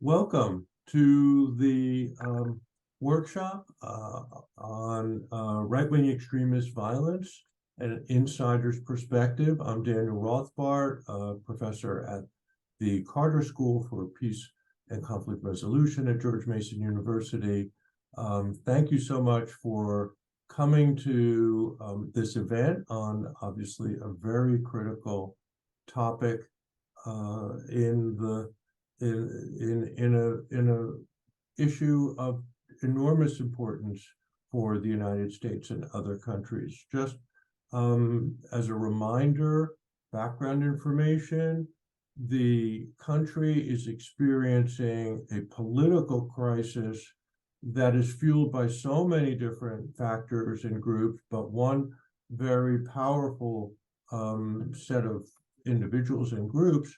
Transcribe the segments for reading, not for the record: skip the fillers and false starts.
Welcome to the workshop on right-wing extremist violence and an insider's perspective. I'm Daniel Rothbart, professor at the Carter School for Peace and Conflict Resolution at George Mason University. Thank you so much for coming to this event on obviously a very critical topic in a issue of enormous importance for the United States and other countries. Just as a reminder, background information, the country is experiencing a political crisis that is fueled by so many different factors and groups, but one very powerful set of individuals and groups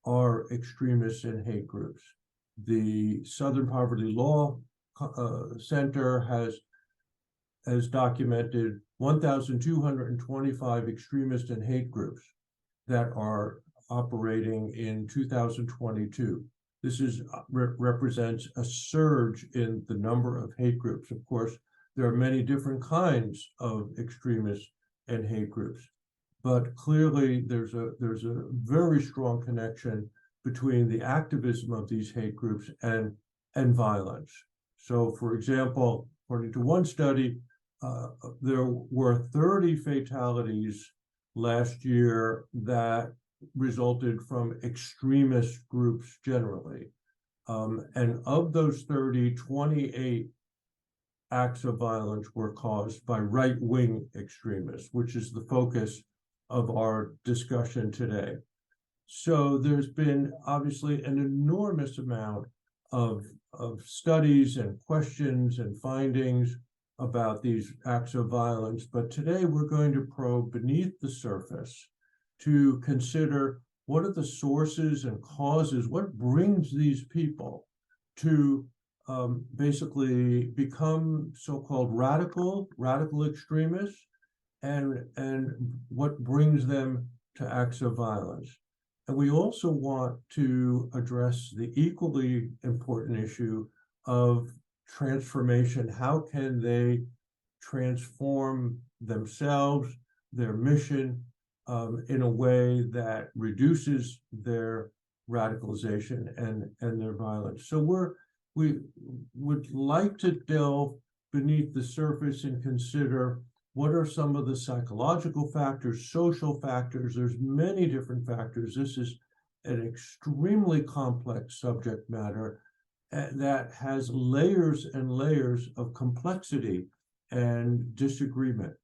are extremists and hate groups. The Southern Poverty Law Center has documented 1,225 extremist and hate groups that are operating in 2022. This represents a surge in the number of hate groups. Of course, there are many different kinds of extremists and hate groups, but clearly there's a very strong connection between the activism of these hate groups and violence. So, for example, according to one study, there were 30 fatalities last year that resulted from extremist groups generally. And of those 30, 28 acts of violence were caused by right-wing extremists, which is the focus of our discussion today. So there's been obviously an enormous amount of studies and questions and findings about these acts of violence, but today we're going to probe beneath the surface to consider what are the sources and causes, what brings these people to basically become so-called radical extremists, and what brings them to acts of violence. And we also want to address the equally important issue of transformation. How can they transform themselves, their mission, in a way that reduces their radicalization and their violence? So we would like to delve beneath the surface and consider what are some of the psychological factors, social factors. There's many different factors. This is an extremely complex subject matter that has layers and layers of complexity and disagreement.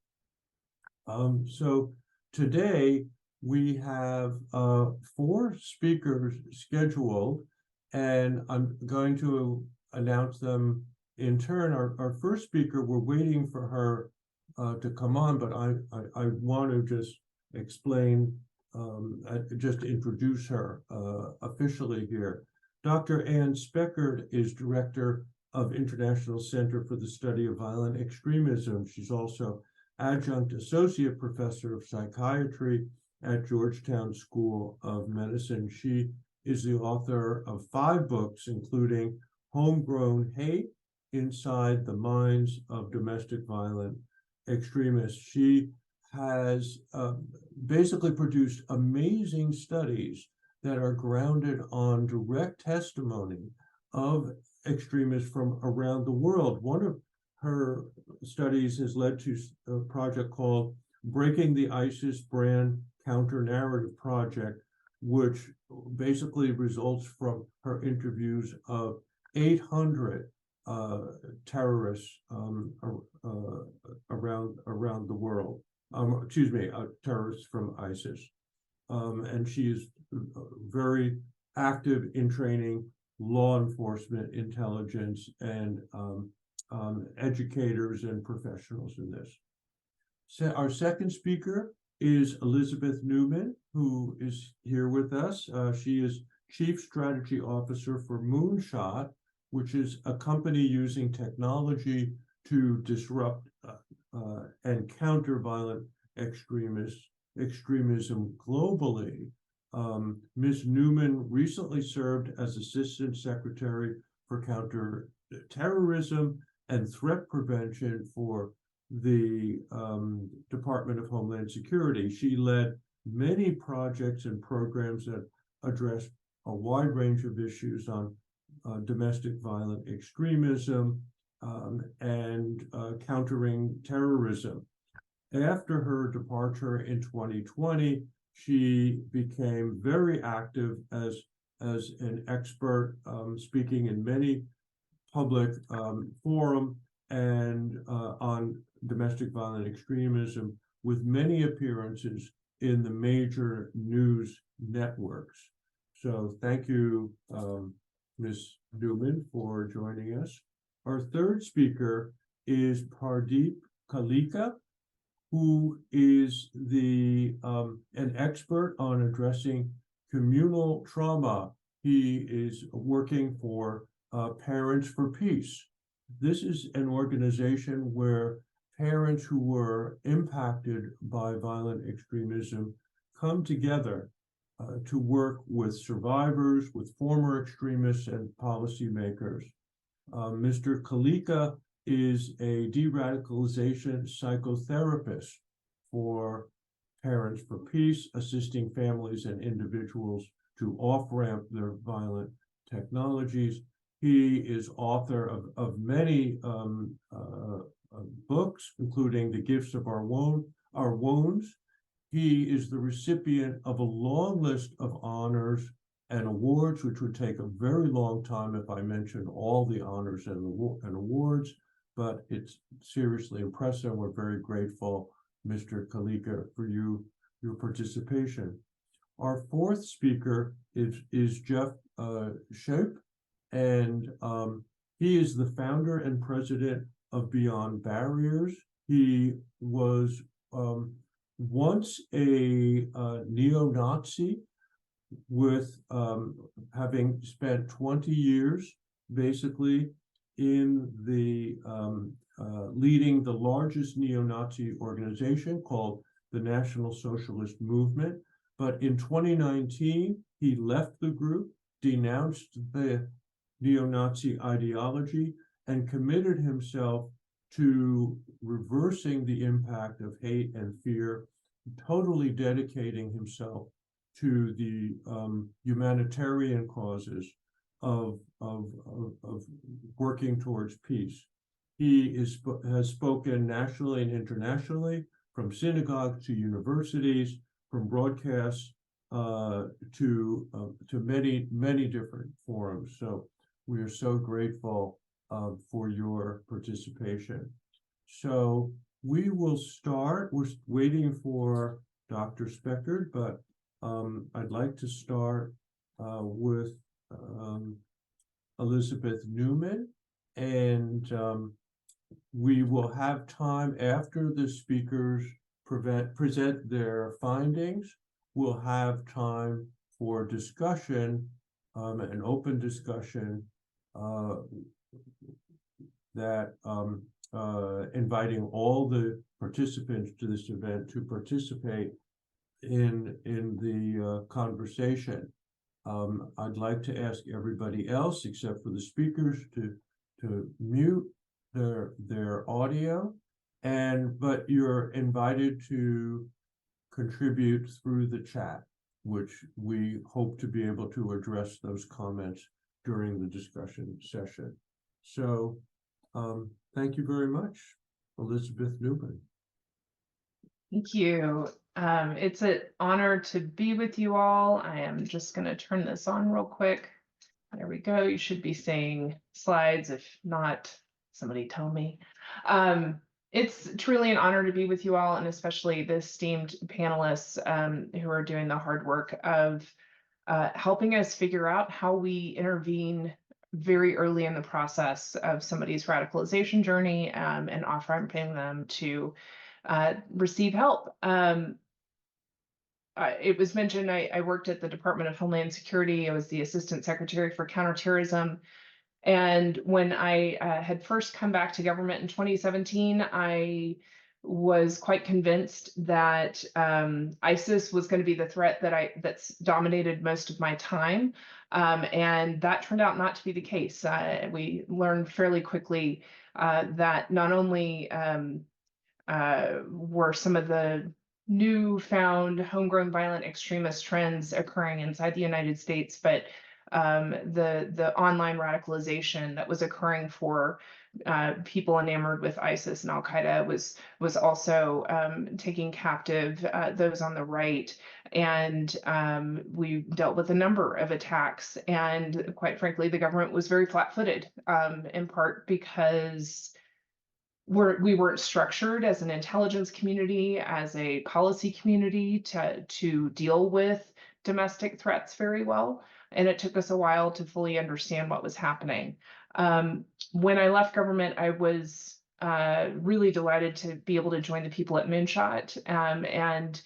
So today we have 4 speakers scheduled, and I'm going to announce them in turn. Our first speaker, we're waiting for her to come on, but I want to just explain, just introduce her officially here. Dr. Ann Speckhard is Director of International Center for the Study of Violent Extremism. She's also Adjunct Associate Professor of Psychiatry at Georgetown School of Medicine. She is the author of 5 books, including Homegrown Hate: Inside the Minds of Domestic Violent Extremists. She has basically produced amazing studies that are grounded on direct testimony of extremists from around the world. One of her studies has led to a project called Breaking the ISIS Brand Counter-Narrative Project, which basically results from her interviews of 800 terrorists around the world. Terrorists from ISIS. And she is very active in training law enforcement, intelligence, and educators and professionals in this. So our second speaker is Elizabeth Newman, who is here with us. She is Chief Strategy Officer for Moonshot, which is a company using technology to disrupt and counter violent extremism globally. Ms. Newman recently served as Assistant Secretary for Counterterrorism and Threat Prevention for the Department of Homeland Security. She led many projects and programs that address a wide range of issues on domestic violent extremism and countering terrorism. After her departure in 2020, she became very active as an expert, speaking in many public forums and on domestic violent extremism, with many appearances in the major news networks. So thank you, Ms. Newman, for joining us. Our third speaker is Pardeep Kalika, who is an expert on addressing communal trauma. He is working for Parents for Peace. This is an organization where parents who were impacted by violent extremism come together to work with survivors, with former extremists and policymakers. Mr. Kalika is a de-radicalization psychotherapist for Parents for Peace, assisting families and individuals to off-ramp their violent technologies. He is author of many books, including The Gifts of Our Wounds. He is the recipient of a long list of honors and awards, which would take a very long time if I mentioned all the honors and awards, but it's seriously impressive. We're very grateful, Mr. Kalika, for your participation. Our fourth speaker is Jeff Schoep, and he is the founder and president of Beyond Barriers. He was once a neo-Nazi, with having spent 20 years basically in the leading the largest neo-Nazi organization called the National Socialist Movement. But in 2019, he left the group, denounced the neo-Nazi ideology, and committed himself to reversing the impact of hate and fear, totally dedicating himself to the humanitarian causes of working towards peace. He has spoken nationally and internationally, from synagogues to universities, from broadcasts to many different forums. So we are so grateful for your participation. So we will start. We're waiting for Dr. Speckhard, but I'd like to start with Elizabeth Newman, and we will have time after the speakers present their findings. We'll have time for discussion, an open discussion that inviting all the participants to this event to participate in the conversation. I'd like to ask everybody else, except for the speakers, to mute their audio, but you're invited to contribute through the chat, which we hope to be able to address those comments during the discussion session. So thank you very much, Elizabeth Newman. Thank you. It's an honor to be with you all. I am just going to turn this on real quick. There we go. You should be seeing slides. If not, somebody tell me. It's truly an honor to be with you all, and especially the esteemed panelists who are doing the hard work of helping us figure out how we intervene very early in the process of somebody's radicalization journey and off-ramping them to receive help. It was mentioned I worked at the Department of Homeland Security. I was the Assistant Secretary for Counterterrorism. And when I had first come back to government in 2017, I was quite convinced that ISIS was going to be the threat that's dominated most of my time, and that turned out not to be the case. We learned fairly quickly that not only were some of the newfound homegrown violent extremist trends occurring inside the United States, but the online radicalization that was occurring for people enamored with ISIS and Al Qaeda was also taking captive those on the right, and we dealt with a number of attacks. And quite frankly, the government was very flat-footed, in part because we weren't structured as an intelligence community, as a policy community to deal with domestic threats very well. And it took us a while to fully understand what was happening. When I left government, I was really delighted to be able to join the people at Moonshot. And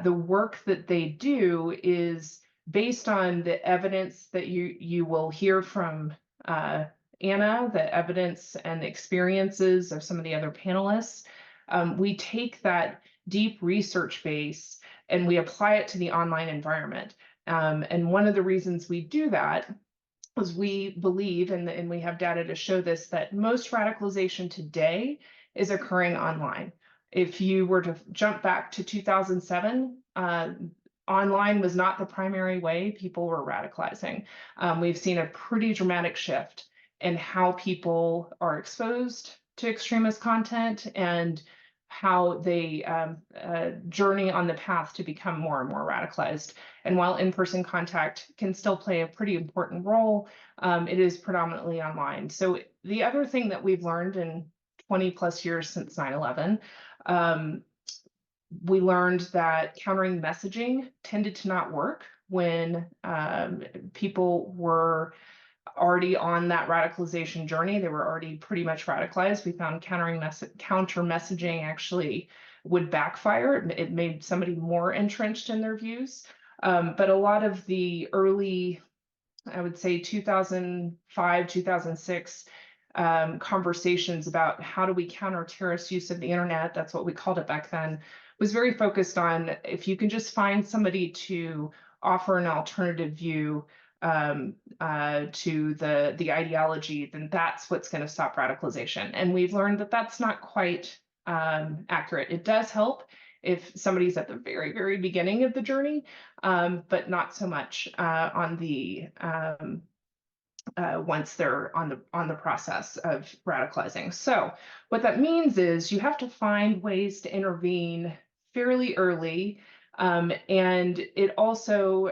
the work that they do is based on the evidence that you will hear from Anna, the evidence and the experiences of some of the other panelists. We take that deep research base and we apply it to the online environment. And one of the reasons we do that is we believe, and we have data to show this, that most radicalization today is occurring online. If you were to jump back to 2007, online was not the primary way people were radicalizing. We've seen a pretty dramatic shift in how people are exposed to extremist content and how they journey on the path to become more and more radicalized. And while in-person contact can still play a pretty important role, it is predominantly online. So the other thing that we've learned in 20 plus years since 9/11, we learned that countering messaging tended to not work when people were already on that radicalization journey. They were already pretty much radicalized. We found counter messaging actually would backfire. It made somebody more entrenched in their views. But a lot of the early, I would say 2005, 2006 conversations about how do we counter terrorist use of the internet, that's what we called it back then, was very focused on if you can just find somebody to offer an alternative view to the ideology, then that's what's going to stop radicalization. And we've learned that that's not quite accurate. It does help if somebody's at the very, very beginning of the journey, but not so much on the once they're on the process of radicalizing. So what that means is you have to find ways to intervene fairly early, and it also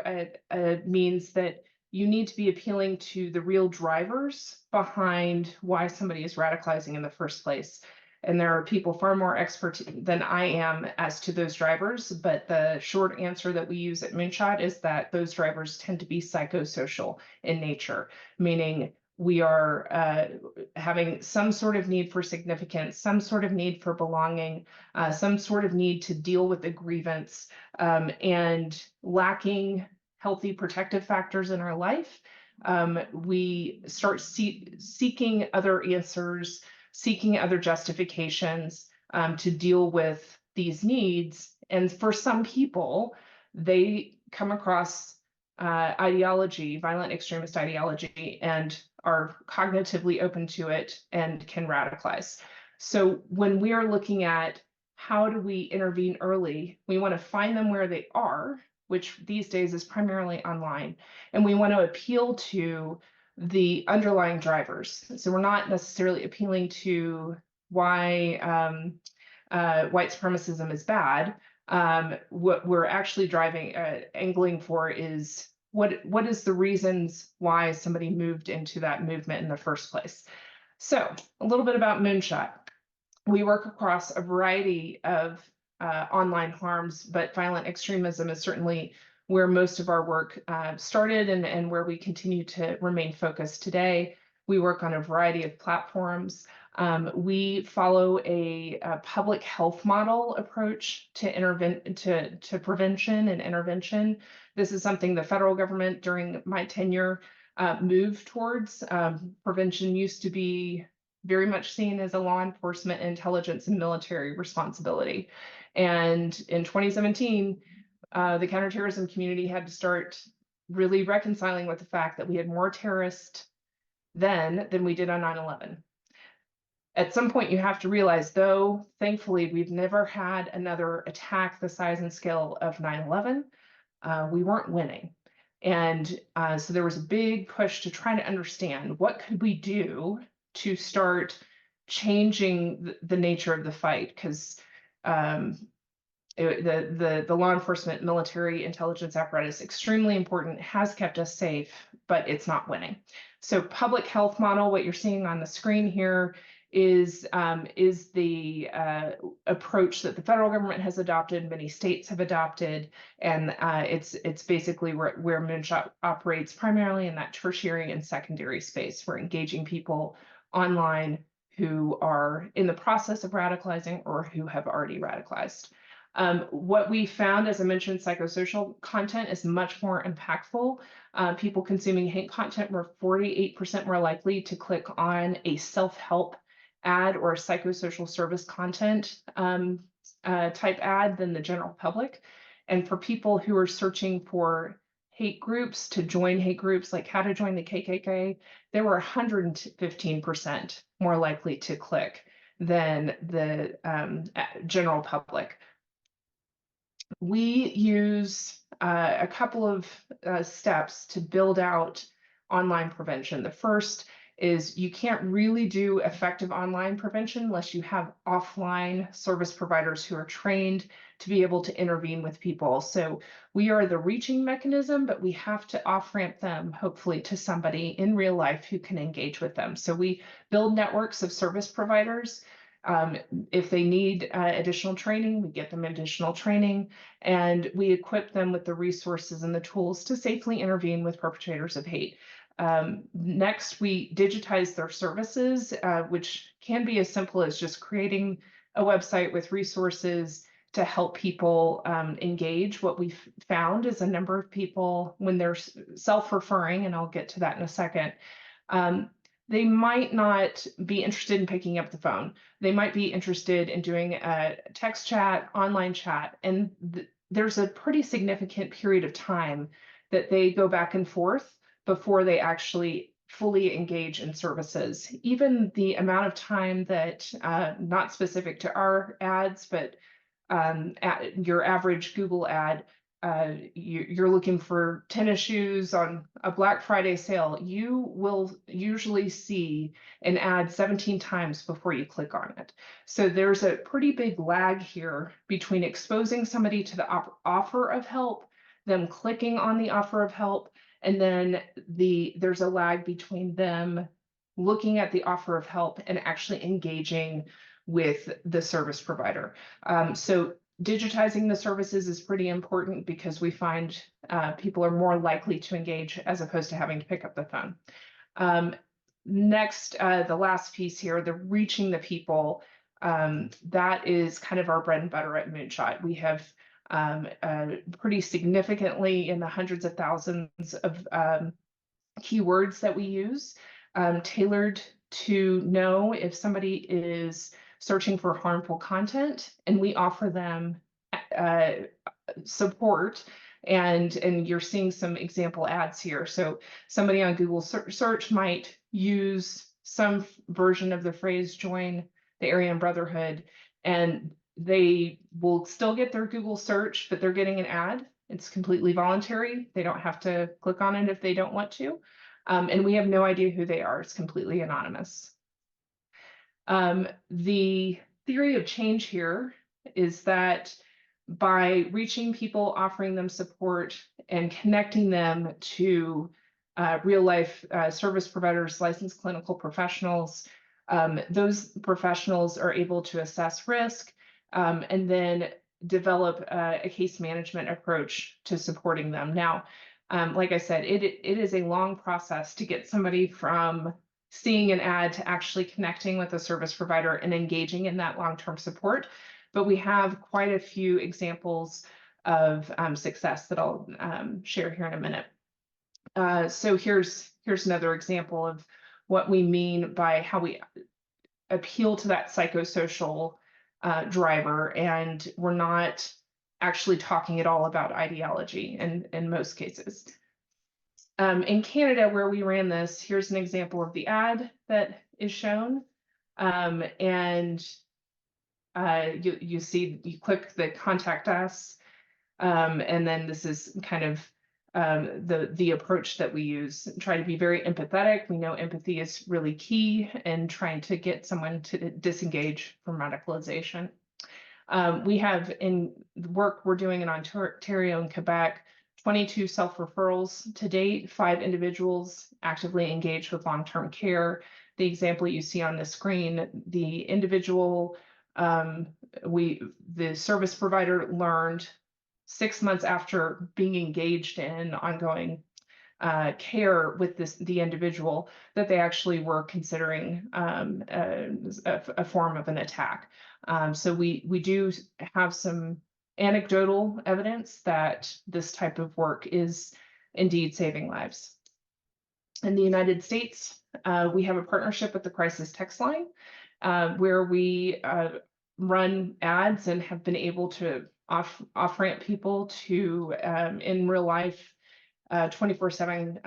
means that you need to be appealing to the real drivers behind why somebody is radicalizing in the first place. And there are people far more expert than I am as to those drivers, but the short answer that we use at Moonshot is that those drivers tend to be psychosocial in nature, meaning we are having some sort of need for significance, some sort of need for belonging, some sort of need to deal with a grievance, and lacking healthy protective factors in our life. We start seeking other answers, seeking other justifications to deal with these needs. And for some people, they come across ideology, violent extremist ideology, and are cognitively open to it and can radicalize. So when we are looking at how do we intervene early, we want to find them where they are, which these days is primarily online, and we want to appeal to the underlying drivers. So we're not necessarily appealing to why white supremacism is bad. What we're actually angling for is what is the reasons why somebody moved into that movement in the first place. So a little bit about Moonshot. We work across a variety of online harms, but violent extremism is certainly where most of our work started and where we continue to remain focused today. We work on a variety of platforms. We follow a public health model approach to prevention and intervention. This is something the federal government during my tenure moved towards. Prevention used to be very much seen as a law enforcement, intelligence, and military responsibility. And in 2017, the counterterrorism community had to start really reconciling with the fact that we had more terrorists then than we did on 9/11. At some point, you have to realize, though, thankfully, we've never had another attack the size and scale of 9/11. We weren't winning. And so there was a big push to try to understand what could we do to start changing the nature of the fight, because the law enforcement, military, intelligence apparatus, extremely important, has kept us safe, but it's not winning. So public health model, what you're seeing on the screen here is the approach that the federal government has adopted, many states have adopted, and it's basically where Moonshot operates primarily in that tertiary and secondary space. We're engaging people online who are in the process of radicalizing or who have already radicalized. What we found, as I mentioned, psychosocial content is much more impactful. People consuming hate content were 48% more likely to click on a self-help ad or a psychosocial service content type ad than the general public. And for people who are searching for hate groups, to join hate groups, like how to join the KKK, they were 115% more likely to click than the general public. We use a couple of steps to build out online prevention. The first is you can't really do effective online prevention unless you have offline service providers who are trained to be able to intervene with people. So we are the reaching mechanism, but we have to off-ramp them, hopefully, to somebody in real life who can engage with them. So we build networks of service providers. If they need additional training, we get them additional training, and we equip them with the resources and the tools to safely intervene with perpetrators of hate. Next, we digitize their services, which can be as simple as just creating a website with resources to help people engage. What we've found is a number of people, when they're self-referring, and I'll get to that in a second, they might not be interested in picking up the phone. They might be interested in doing a text chat, online chat, and there's a pretty significant period of time that they go back and forth before they actually fully engage in services. Even the amount of time that, not specific to our ads, but your average Google ad, you're looking for tennis shoes on a Black Friday sale, you will usually see an ad 17 times before you click on it. So there's a pretty big lag here between exposing somebody to the offer of help, them clicking on the offer of help, and then there's a lag between them looking at the offer of help and actually engaging with the service provider. So digitizing the services is pretty important because we find people are more likely to engage as opposed to having to pick up the phone. Next, the last piece here, the reaching the people, that is kind of our bread and butter at Moonshot. We have pretty significantly in the hundreds of thousands of keywords that we use, tailored to know if somebody is searching for harmful content, and we offer them support. And you're seeing some example ads here. So somebody on Google search might use some version of the phrase "join the Aryan Brotherhood," and they will still get their Google search, but they're getting an ad. It's completely voluntary. They don't have to click on it if they don't want to. And we have no idea who they are. It's completely anonymous. The theory of change here is that by reaching people, offering them support, and connecting them to real life service providers, licensed clinical professionals, those professionals are able to assess risk and then develop a case management approach to supporting them. Now, like I said, it is a long process to get somebody from seeing an ad to actually connecting with a service provider and engaging in that long-term support. But we have quite a few examples of success that I'll share here in a minute. So here's another example of what we mean by how we appeal to that psychosocial driver, and we're not actually talking at all about ideology in most cases. In Canada, where we ran this, here's an example of the ad that is shown. And you see, you click the contact us, and then this is kind of the approach that we use. Try to be very empathetic. We know empathy is really key in trying to get someone to disengage from radicalization. We have, in the work we're doing in Ontario and Quebec, 22 self-referrals to date, 5 individuals actively engaged with long-term care. The example you see on the screen, the individual, the service provider learned 6 months after being engaged in ongoing care with the individual that they actually were considering a form of an attack. So we do have some anecdotal evidence that this type of work is indeed saving lives. In the United States, we have a partnership with the Crisis Text Line, where we run ads and have been able to off-ramp people to, in real life, 24/7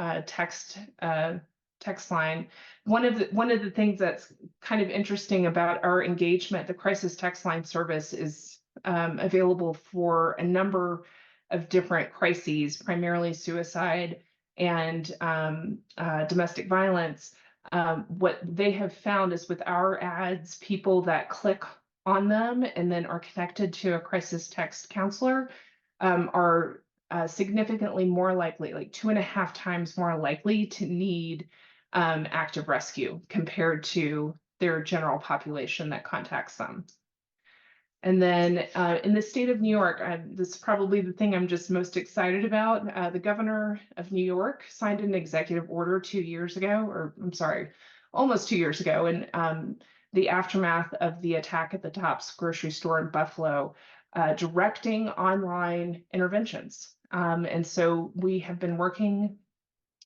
text line. One of the things that's kind of interesting about our engagement, the Crisis Text Line service is available for a number of different crises, primarily suicide and domestic violence. What they have found is with our ads, people that click on them and then are connected to a crisis text counselor are significantly more likely, like 2.5 times more likely to need active rescue compared to their general population that contacts them. And then in the state of New York, this is probably the thing I'm just most excited about. The governor of New York signed an executive order 2 years ago, or I'm sorry, almost 2 years ago, in the aftermath of the attack at the Tops grocery store in Buffalo, directing online interventions. And so we have been working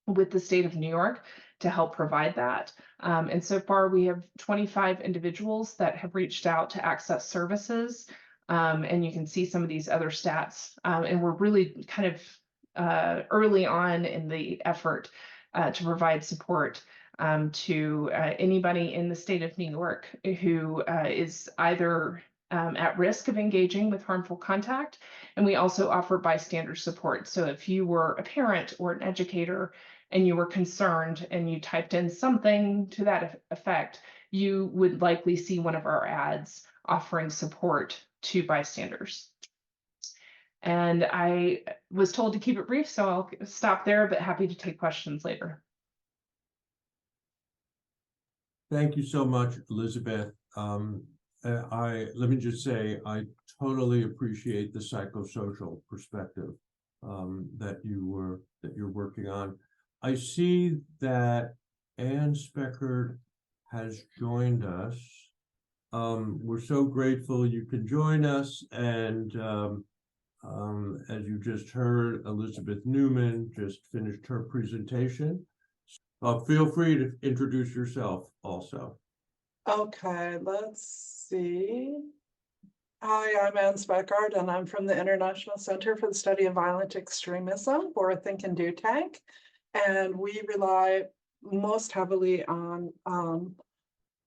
with the state of New York to help provide that. And so far we have 25 individuals that have reached out to access services. And you can see some of these other stats. And we're really kind of early on in the effort to provide support to anybody in the state of New York who is either at risk of engaging with harmful contact. And we also offer bystander support. So if you were a parent or an educator and you were concerned and you typed in something to that effect, you would likely see one of our ads offering support to bystanders. And I was told to keep it brief, so I'll stop there, but happy to take questions later. Thank you so much, Elizabeth. Let me just say, I totally appreciate the psychosocial perspective that you're working on. I see that Anne Speckhard has joined us. We're so grateful you can join us, and as you just heard, Elizabeth Newman just finished her presentation. Feel free to introduce yourself also. Okay, let's see. Hi, I'm Anne Speckhard, and I'm from the International Center for the Study of Violent Extremism, or Think and Do Tank. And we rely most heavily on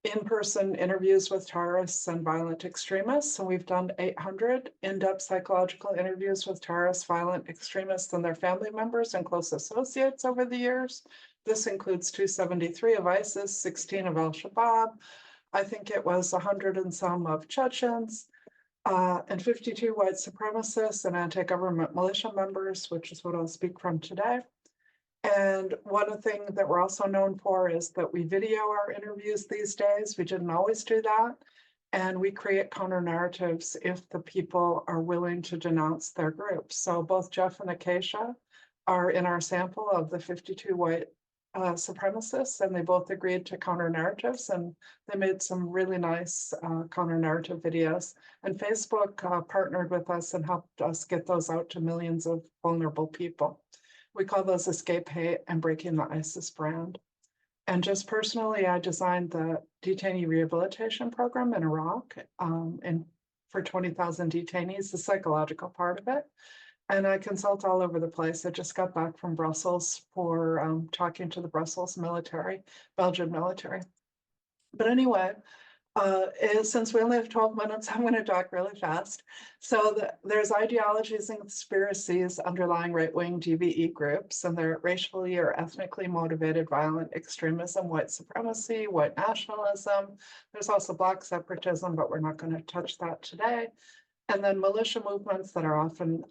in-person interviews with terrorists and violent extremists. And we've done 800 in-depth psychological interviews with terrorists, violent extremists, and their family members and close associates over the years. This includes 273 of ISIS, 16 of Al-Shabaab. I think it was 100 and some of Chechens, and 52 white supremacists and anti-government militia members, which is what I'll speak from today. And one thing that we're also known for is that we video our interviews these days. We didn't always do that. And we create counter narratives if the people are willing to denounce their groups. So both Jeff and Acacia are in our sample of the 52 white supremacists, and they both agreed to counter narratives, and they made some really nice counter narrative videos. And Facebook partnered with us and helped us get those out to millions of vulnerable people. We call those Escape Hate and Breaking the ISIS Brand. And just personally, I designed the detainee rehabilitation program in Iraq, and for 20,000 detainees, the psychological part of it. And I consult all over the place. I just got back from Brussels for talking to the Brussels military, Belgian military. But anyway, since we only have 12 minutes, I'm going to talk really fast. So there's ideologies and conspiracies underlying right-wing DVE groups, and they're racially or ethnically motivated violent extremism, white supremacy, white nationalism. There's also Black separatism, but we're not going to touch that today. And then militia movements that are often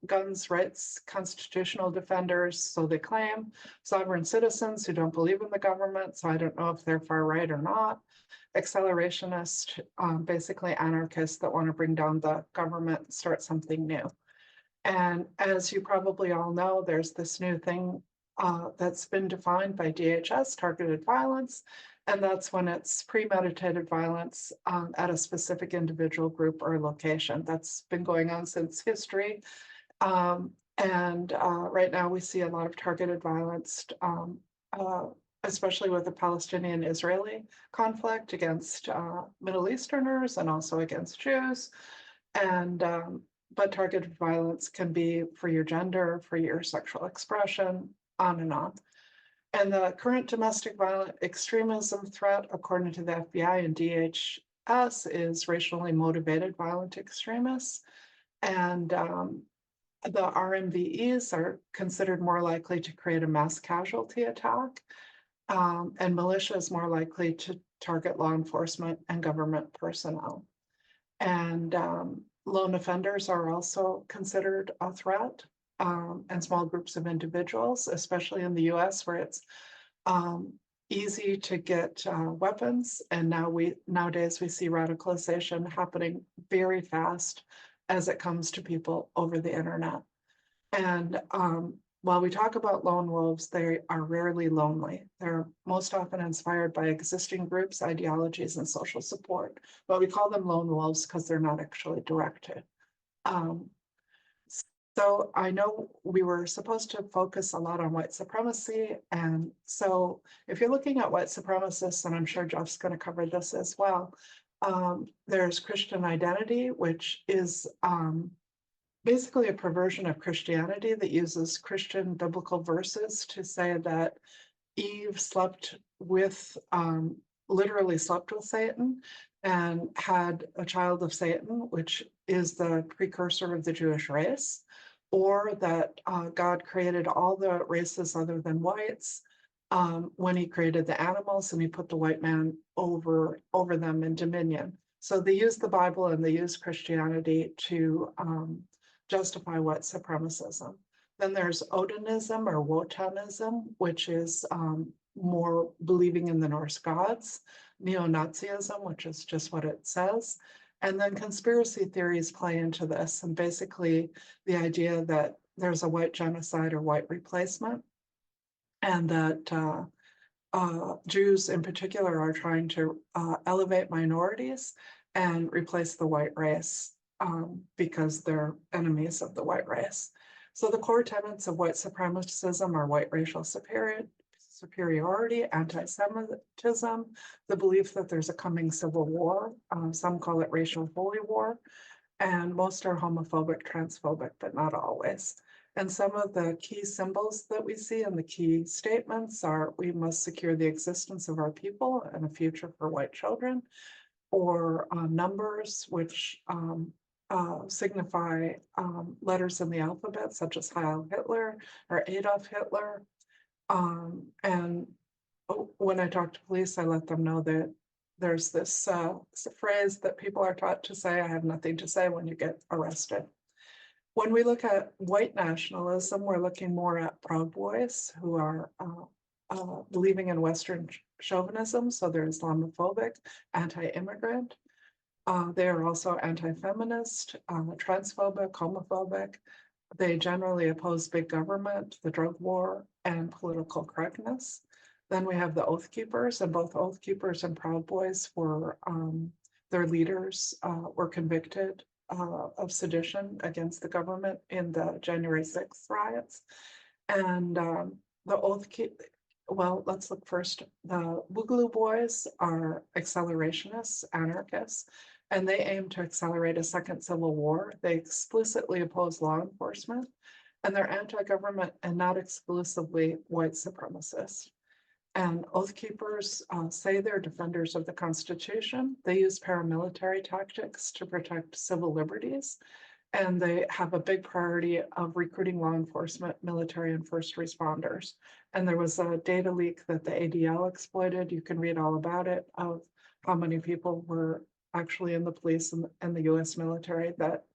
guns, rights, constitutional defenders, so they claim, sovereign citizens who don't believe in the government, so I don't know if they're far right or not, accelerationist, basically anarchists that want to bring down the government and start something new. And as you probably all know, there's this new thing that's been defined by DHS, targeted violence, and that's when it's premeditated violence at a specific individual, group, or location. That's been going on since history. Right now we see a lot of targeted violence, especially with the Palestinian-Israeli conflict against Middle Easterners and also against Jews. But targeted violence can be for your gender, for your sexual expression, on and on. And the current domestic violent extremism threat, according to the FBI and DHS, is racially motivated violent extremists. And the RMVEs are considered more likely to create a mass casualty attack. And militia is more likely to target law enforcement and government personnel. And lone offenders are also considered a threat. And small groups of individuals, especially in the US, where it's easy to get weapons. And nowadays we see radicalization happening very fast as it comes to people over the internet. And while we talk about lone wolves, they are rarely lonely. They're most often inspired by existing groups, ideologies, and social support. But we call them lone wolves because they're not actually directed. So I know we were supposed to focus a lot on white supremacy. And so if you're looking at white supremacists, and I'm sure Jeff's going to cover this as well, there's Christian identity, which is basically a perversion of Christianity that uses Christian biblical verses to say that Eve slept with, literally slept with Satan and had a child of Satan, which is the precursor of the Jewish race, or that God created all the races other than whites when he created the animals and he put the white man over them in dominion. So they use the Bible and they use Christianity to justify white supremacism. Then there's Odinism or Wotanism, which is more believing in the Norse gods, neo-Nazism, which is just what it says. And then conspiracy theories play into this, and basically the idea that there's a white genocide or white replacement, and that Jews in particular are trying to elevate minorities and replace the white race because they're enemies of the white race. So the core tenets of white supremacism are white racial superiority, anti-Semitism, the belief that there's a coming civil war. Some call it racial holy war, and most are homophobic, transphobic, but not always. And some of the key symbols that we see and the key statements are: we must secure the existence of our people and a future for white children, or numbers, which signify letters in the alphabet, such as Heil Hitler or Adolf Hitler. And when I talk to police, I let them know that there's this phrase that people are taught to say: I have nothing to say when you get arrested. When we look at white nationalism, we're looking more at Proud Boys, who are believing in Western chauvinism, so they're Islamophobic, anti-immigrant. They are also anti-feminist, transphobic, homophobic. They generally oppose big government, the drug war, and political correctness. Then we have the Oath Keepers, and both Oath Keepers and Proud Boys were, their leaders were convicted of sedition against the government in the January 6th riots. And the well, let's look first. The Boogaloo Boys are accelerationists, anarchists, and they aim to accelerate a second civil war. They explicitly oppose law enforcement, and they're anti-government and not exclusively white supremacists. And Oath Keepers say they're defenders of the Constitution. They use paramilitary tactics to protect civil liberties. And they have a big priority of recruiting law enforcement, military, and first responders. And there was a data leak that the ADL exploited. You can read all about it, of how many people were actually in the police and the US military that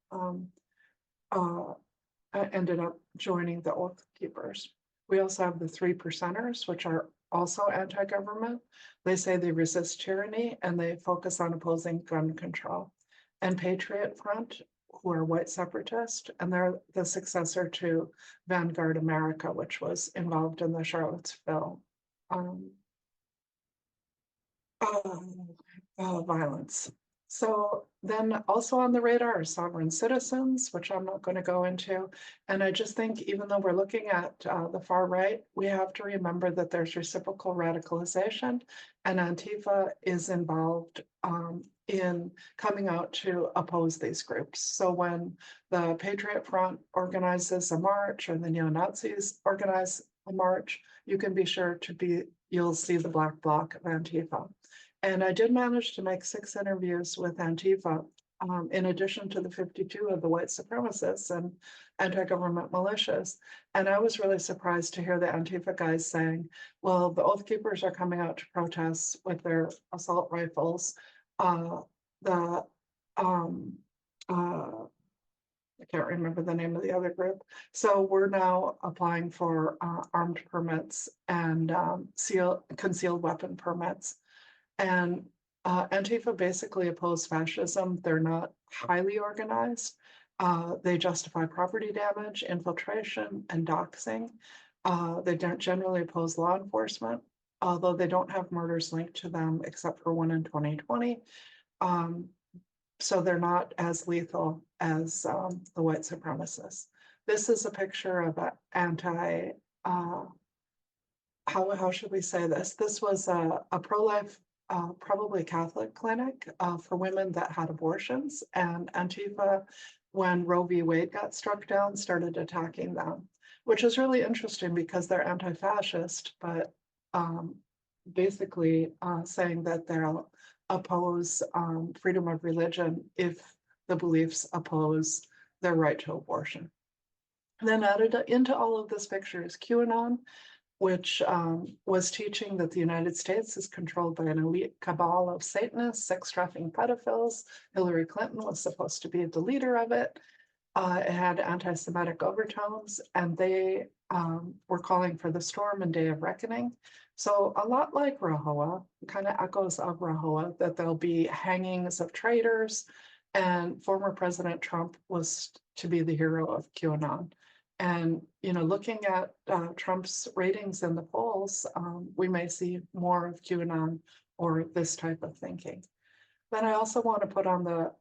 ended up joining the Oath Keepers. We also have the 3 percenters, which are also anti-government. They say they resist tyranny and they focus on opposing gun control. And Patriot Front, who are white separatists, and they're the successor to Vanguard America, which was involved in the Charlottesville violence. So then also on the radar are sovereign citizens, which I'm not going to go into. And I just think even though we're looking at the far right, we have to remember that there's reciprocal radicalization, and Antifa is involved in coming out to oppose these groups. So when the Patriot Front organizes a march or the neo-Nazis organize a march, you can be sure you'll see the black bloc of Antifa. And I did manage to make 6 interviews with Antifa, in addition to the 52 of the white supremacists and anti-government militias. And I was really surprised to hear the Antifa guys saying, well, the Oath Keepers are coming out to protest with their assault rifles. I can't remember the name of the other group. So we're now applying for armed permits and concealed weapon permits. And Antifa basically oppose fascism. They're not highly organized. They justify property damage, infiltration, and doxing. They don't generally oppose law enforcement, although they don't have murders linked to them except for one in 2020. So they're not as lethal as the white supremacists. This is a picture of an how should we say this? This was a pro-life, probably Catholic clinic for women that had abortions, and Antifa, when Roe v. Wade got struck down, started attacking them, which is really interesting because they're anti-fascist, but basically saying that they'll oppose freedom of religion if the beliefs oppose their right to abortion. And then added into all of this picture is QAnon, which was teaching that the United States is controlled by an elite cabal of Satanists, sex-trafficking pedophiles. Hillary Clinton was supposed to be the leader of it. It had anti-Semitic overtones, and they were calling for the storm and day of reckoning. So a lot like Rahowa, kind of echoes of Rahowa, that there'll be hangings of traitors, and former President Trump was to be the hero of QAnon. And, you know, looking at Trump's ratings in the polls, we may see more of QAnon or this type of thinking. Then I also want to put on the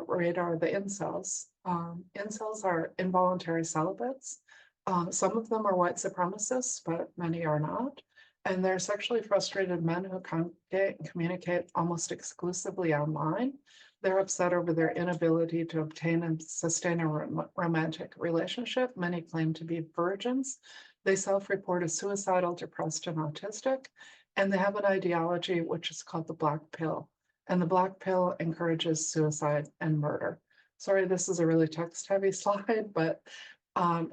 radar the incels. Incels are involuntary celibates. Some of them are white supremacists, but many are not. And they're sexually frustrated men who congregate and communicate almost exclusively online. They're upset over their inability to obtain and sustain a romantic relationship. Many claim to be virgins. They self-report as suicidal, depressed, and autistic. And they have an ideology which is called the black pill. And the black pill encourages suicide and murder. Sorry, this is a really text-heavy slide, but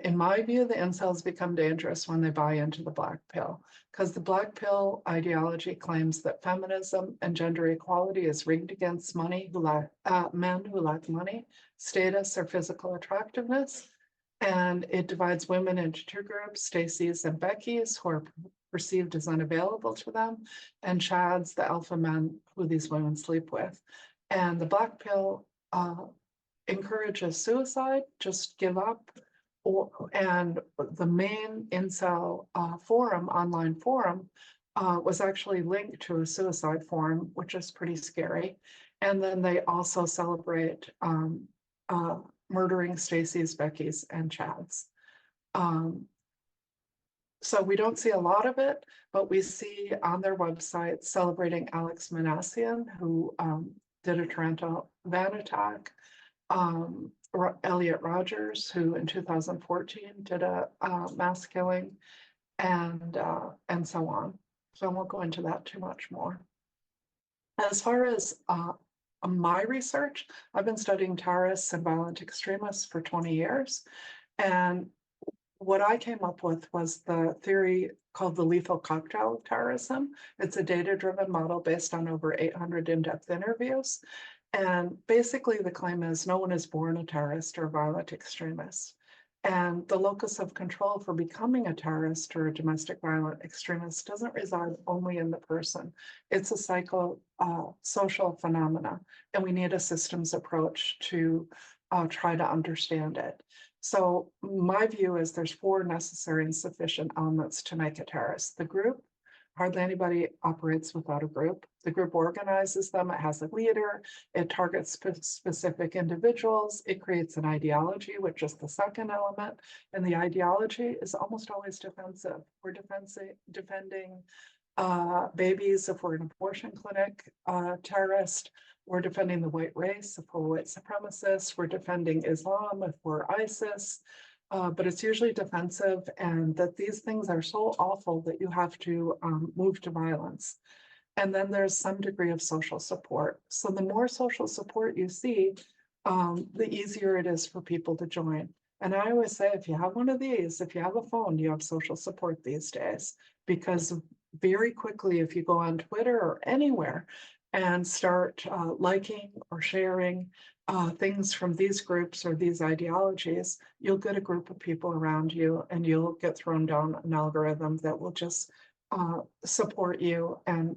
in my view, the incels become dangerous when they buy into the black pill, because the black pill ideology claims that feminism and gender equality is rigged against men who lack money, status, or physical attractiveness. And it divides women into 2 groups, Stacy's and Becky's, who are perceived as unavailable to them, and Chad's, the alpha men who these women sleep with. And the black pill encourages suicide, just give up. And the main incel forum, online forum, was actually linked to a suicide forum, which is pretty scary. And then they also celebrate murdering Stacy's, Becky's, and Chad's. So we don't see a lot of it, but we see on their website celebrating Alex Manassian, who did a Toronto van attack. Elliot Rogers, who in 2014 did a mass killing, and so on. So I won't go into that too much more. As far as my research, I've been studying terrorists and violent extremists for 20 years. And what I came up with was the theory called the lethal cocktail of terrorism. It's a data-driven model based on over 800 in-depth interviews. And basically the claim is no one is born a terrorist or a violent extremist. And the locus of control for becoming a terrorist or a domestic violent extremist doesn't reside only in the person. It's a social phenomena, and we need a systems approach to try to understand it. So my view is there's 4 necessary and sufficient elements to make a terrorist. The group. Hardly anybody operates without a group. The group organizes them, it has a leader, it targets specific individuals, it creates an ideology, which is the second element. And the ideology is almost always defensive. We're defending babies if we're an abortion clinic terrorist. We're defending the white race if we're white supremacists. We're defending Islam if we're ISIS. But it's usually defensive, and that these things are so awful that you have to move to violence. And then there's some degree of social support. So the more social support you see, the easier it is for people to join. And I always say, if you have one of these, if you have a phone, you have social support these days, because very quickly, if you go on Twitter or anywhere and start liking or sharing things from these groups or these ideologies, you'll get a group of people around you, and you'll get thrown down an algorithm that will just support you, and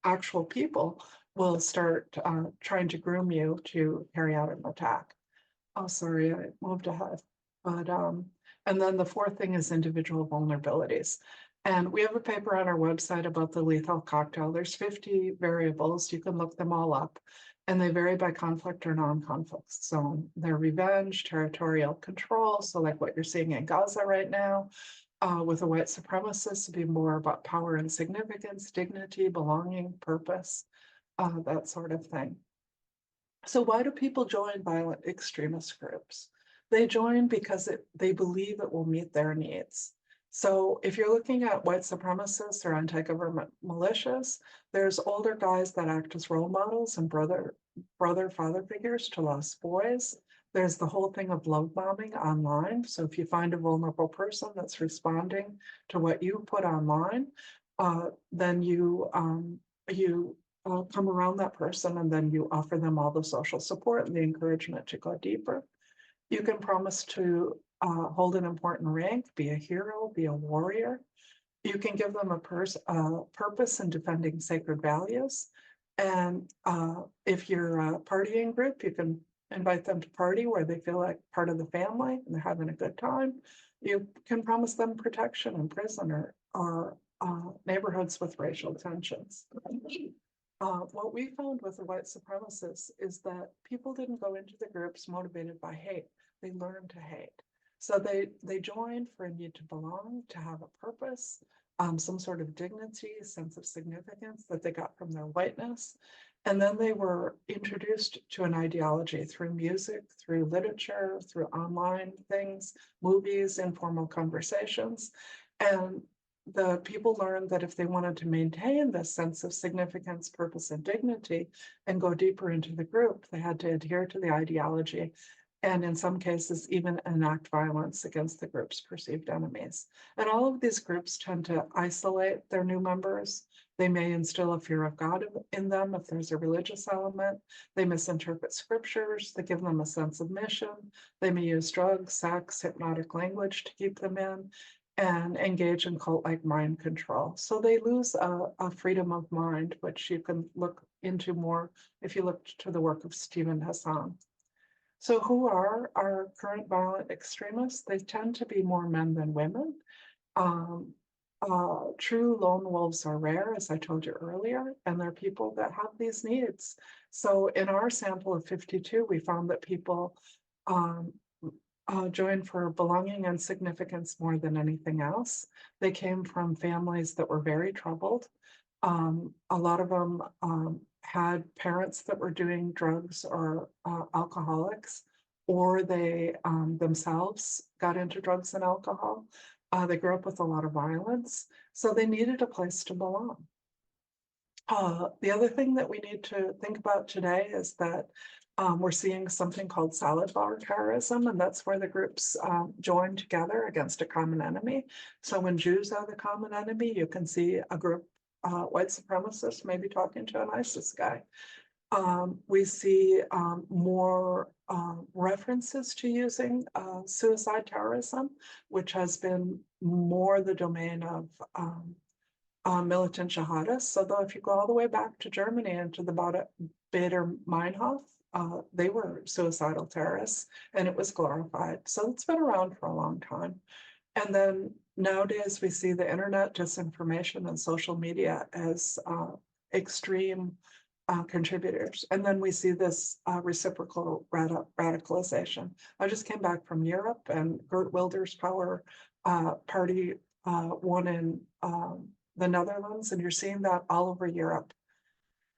actual people will start trying to groom you to carry out an attack. Oh, sorry, I moved ahead. But and then the 4th thing is individual vulnerabilities. And we have a paper on our website about the lethal cocktail. There's 50 variables. You can look them all up. And they vary by conflict or non-conflict zone. They're revenge, territorial control. So like what you're seeing in Gaza right now, with a white supremacist, to be more about power and significance, dignity, belonging, purpose, that sort of thing. So why do people join violent extremist groups? They join because they believe it will meet their needs. So if you're looking at white supremacists or anti-government militias, there's older guys that act as role models and father figures to lost boys. There's the whole thing of love bombing online. So if you find a vulnerable person that's responding to what you put online, then you come around that person, and then you offer them all the social support and the encouragement to go deeper. You can promise to hold an important rank, be a hero, be a warrior. You can give them a purpose in defending sacred values. And if you're a partying group, you can invite them to party where they feel like part of the family and they're having a good time. You can promise them protection in prison or neighborhoods with racial tensions. What we found with the white supremacists is that people didn't go into the groups motivated by hate. They learned to hate. So they joined for a need to belong, to have a purpose, some sort of dignity, sense of significance that they got from their whiteness. And then they were introduced to an ideology through music, through literature, through online things, movies, informal conversations. And the people learned that if they wanted to maintain this sense of significance, purpose, and dignity and go deeper into the group, they had to adhere to the ideology, and in some cases even enact violence against the group's perceived enemies. And all of these groups tend to isolate their new members. They may instill a fear of God in them if there's a religious element. They misinterpret scriptures. They give them a sense of mission. They may use drugs, sex, hypnotic language to keep them in, and engage in cult-like mind control. So they lose a freedom of mind, which you can look into more if you look to the work of Stephen Hassan. So who are our current violent extremists? They tend to be more men than women. True lone wolves are rare, as I told you earlier, and they're people that have these needs. So in our sample of 52, we found that people joined for belonging and significance more than anything else. They came from families that were very troubled. A lot of them had parents that were doing drugs or alcoholics, or they themselves got into drugs and alcohol. They grew up with a lot of violence, so they needed a place to belong. The other thing that we need to think about today is that we're seeing something called salad bar terrorism, and that's where the groups join together against a common enemy. So when Jews are the common enemy, you can see a group, white supremacists, maybe talking to an ISIS guy. We see more references to using suicide terrorism, which has been more the domain of militant jihadists. So though if you go all the way back to Germany and to the Bader Meinhof, they were suicidal terrorists and it was glorified. So it's been around for a long time. And then nowadays we see the internet, disinformation, and social media as extreme contributors. And then we see this reciprocal radicalization. I just came back from Europe, and Geert Wilders' Power Party won in the Netherlands, and you're seeing that all over Europe.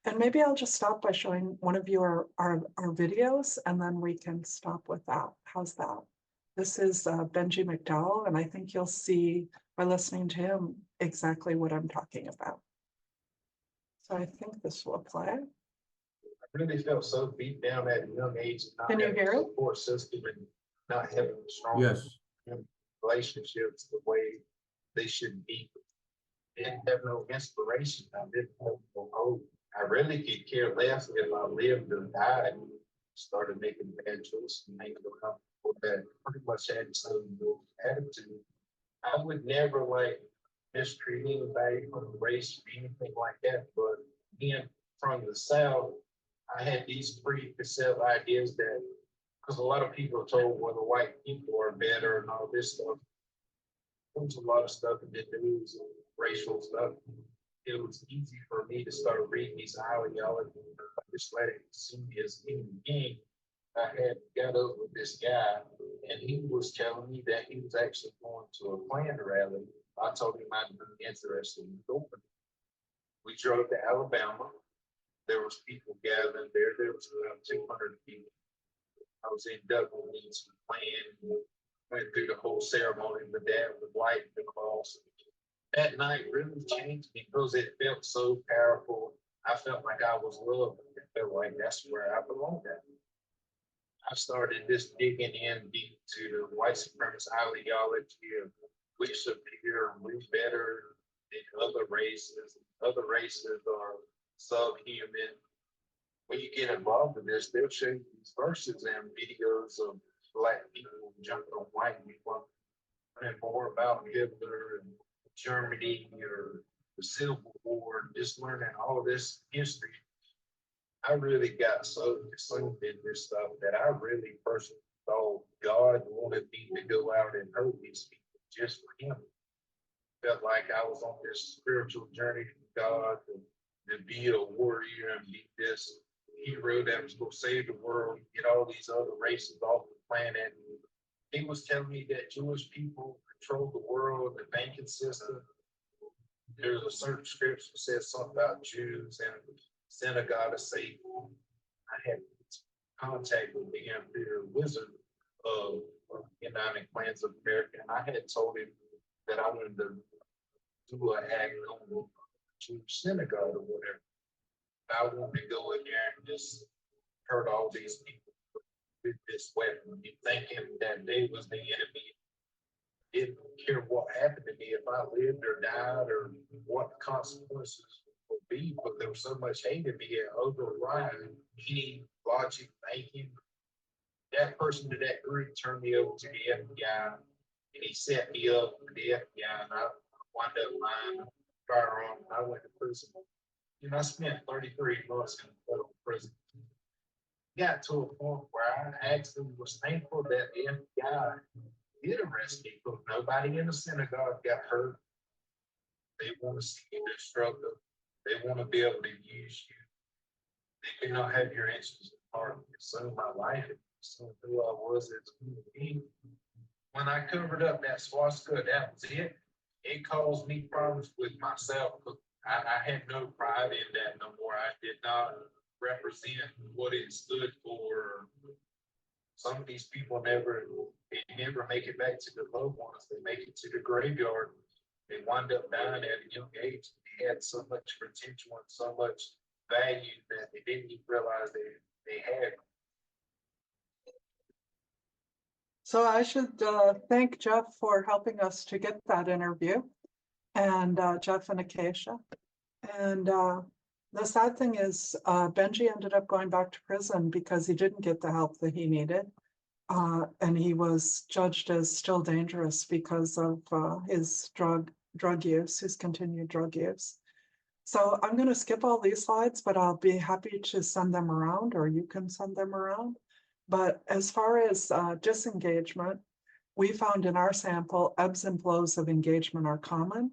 And maybe I'll just stop by showing one of you our videos, and then we can stop with that. How's that? This is Benji McDowell, and I think you'll see by listening to him exactly what I'm talking about. So I think this will play. I really felt so beat down at a young age. Can you hear it? Support system and not having strong Yes. relationships the way they should be. Didn't have no inspiration. I didn't have no hope. I really could care less if I lived or died. Started making bad choices and making that pretty much had the same attitude. I would never like mistreat anybody from race or anything like that. But being from the South, I had these preconceived ideas that, because a lot of people are told, well, the white people are better and all this stuff. There's a lot of stuff in the news and racial stuff. It was easy for me to start reading these ideologies, just letting it see me as a human being. I had got up with this guy, and he was telling me that he was actually going to a Klan rally. I told him I'd be interested in going. We drove to Alabama. There was people gathering there. There was around 200 people. I was inducted into the Klan. Went through the whole ceremony. My dad was white and cross. That night really changed me because it felt so powerful. I felt like I was loved. It felt like that's where I belonged at. I started just digging in deep to the white supremacist ideology of we superior and we better than other races. Other races are subhuman. When you get involved in this, they'll show you these verses and videos of Black people jumping on white people, and more about Hitler and Germany or the Civil War, and just learning all this history. I really got so consumed in this stuff that I really personally thought God wanted me to go out and hurt these people just for him. Felt like I was on this spiritual journey to God to be a warrior and be this hero that was going to save the world, get all these other races off the planet. He was telling me that Jewish people control the world, the banking system. There's a certain scripture that says something about Jews and synagogue of Satan. I had contact with the Imperial Wizard of United Klans of America, and I had told him that I wanted to do an act on the Jewish synagogue or whatever. I wanted to go in there and just hurt all these people with this weapon, thinking that they was the enemy. Didn't care what happened to me, if I lived or died or what the consequences would be, but there was so much hate in me, it override any logic thinking. That person to that group turned me over to the FBI, and he set me up with the FBI, and I wound up lying, firearm, and I went to prison. You know, I spent 33 months in federal prison. Got to a point where I actually was thankful that the FBI did arrest me, but nobody in the synagogue got hurt. They want to see you destructive. They want to be able to use you. They cannot have your interests at heart and consume my life. So who I was as a human being. When I covered up that swastika, that was it. It caused me problems with myself. I had no pride in that no more. I did not represent what it stood for. Some of these people they never make it back to the loved ones. They make it to the graveyard. They wind up dying at a young age. They had so much potential and so much value that they didn't even realize they had. So I should thank Jeff for helping us to get that interview, and Jeff and Acacia. And the sad thing is Benji ended up going back to prison because he didn't get the help that he needed. And he was judged as still dangerous because of his drug use, his continued drug use. So I'm going to skip all these slides, but I'll be happy to send them around, or you can send them around. But as far as disengagement, we found in our sample ebbs and flows of engagement are common.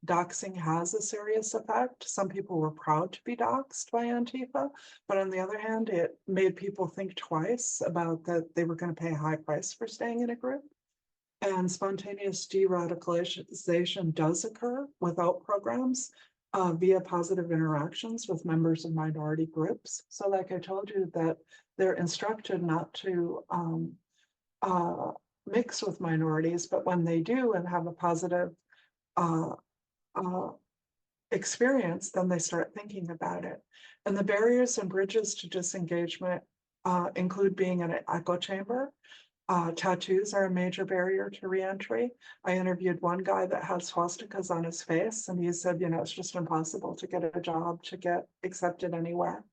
Doxing has a serious effect. Some people were proud to be doxed by Antifa, but on the other hand, it made people think twice about that they were going to pay a high price for staying in a group. And spontaneous de-radicalization does occur without programs via positive interactions with members of minority groups. So like I told you, that they're instructed not to mix with minorities, but when they do and have a positive experience, then they start thinking about it. And the barriers and bridges to disengagement include being in an echo chamber. Tattoos are a major barrier to reentry. I interviewed one guy that had swastikas on his face, and he said, you know, it's just impossible to get a job, to get accepted anywhere.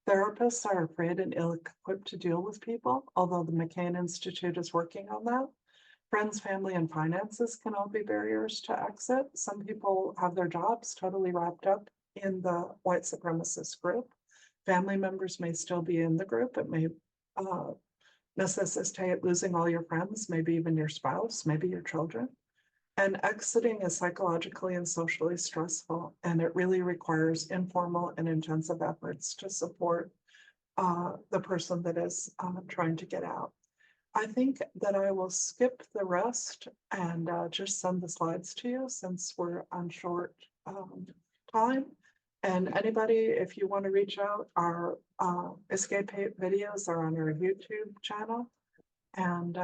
Therapists are afraid and ill-equipped to deal with people, although the McCain Institute is working on that. Friends, family, and finances can all be barriers to exit. Some people have their jobs totally wrapped up in the white supremacist group. Family members may still be in the group. It may necessitate losing all your friends, maybe even your spouse, maybe your children. And exiting is psychologically and socially stressful, and it really requires informal and intensive efforts to support the person that is trying to get out. I think that I will skip the rest and just send the slides to you since we're on short time. And anybody, if you want to reach out, our escape videos are on our YouTube channel. And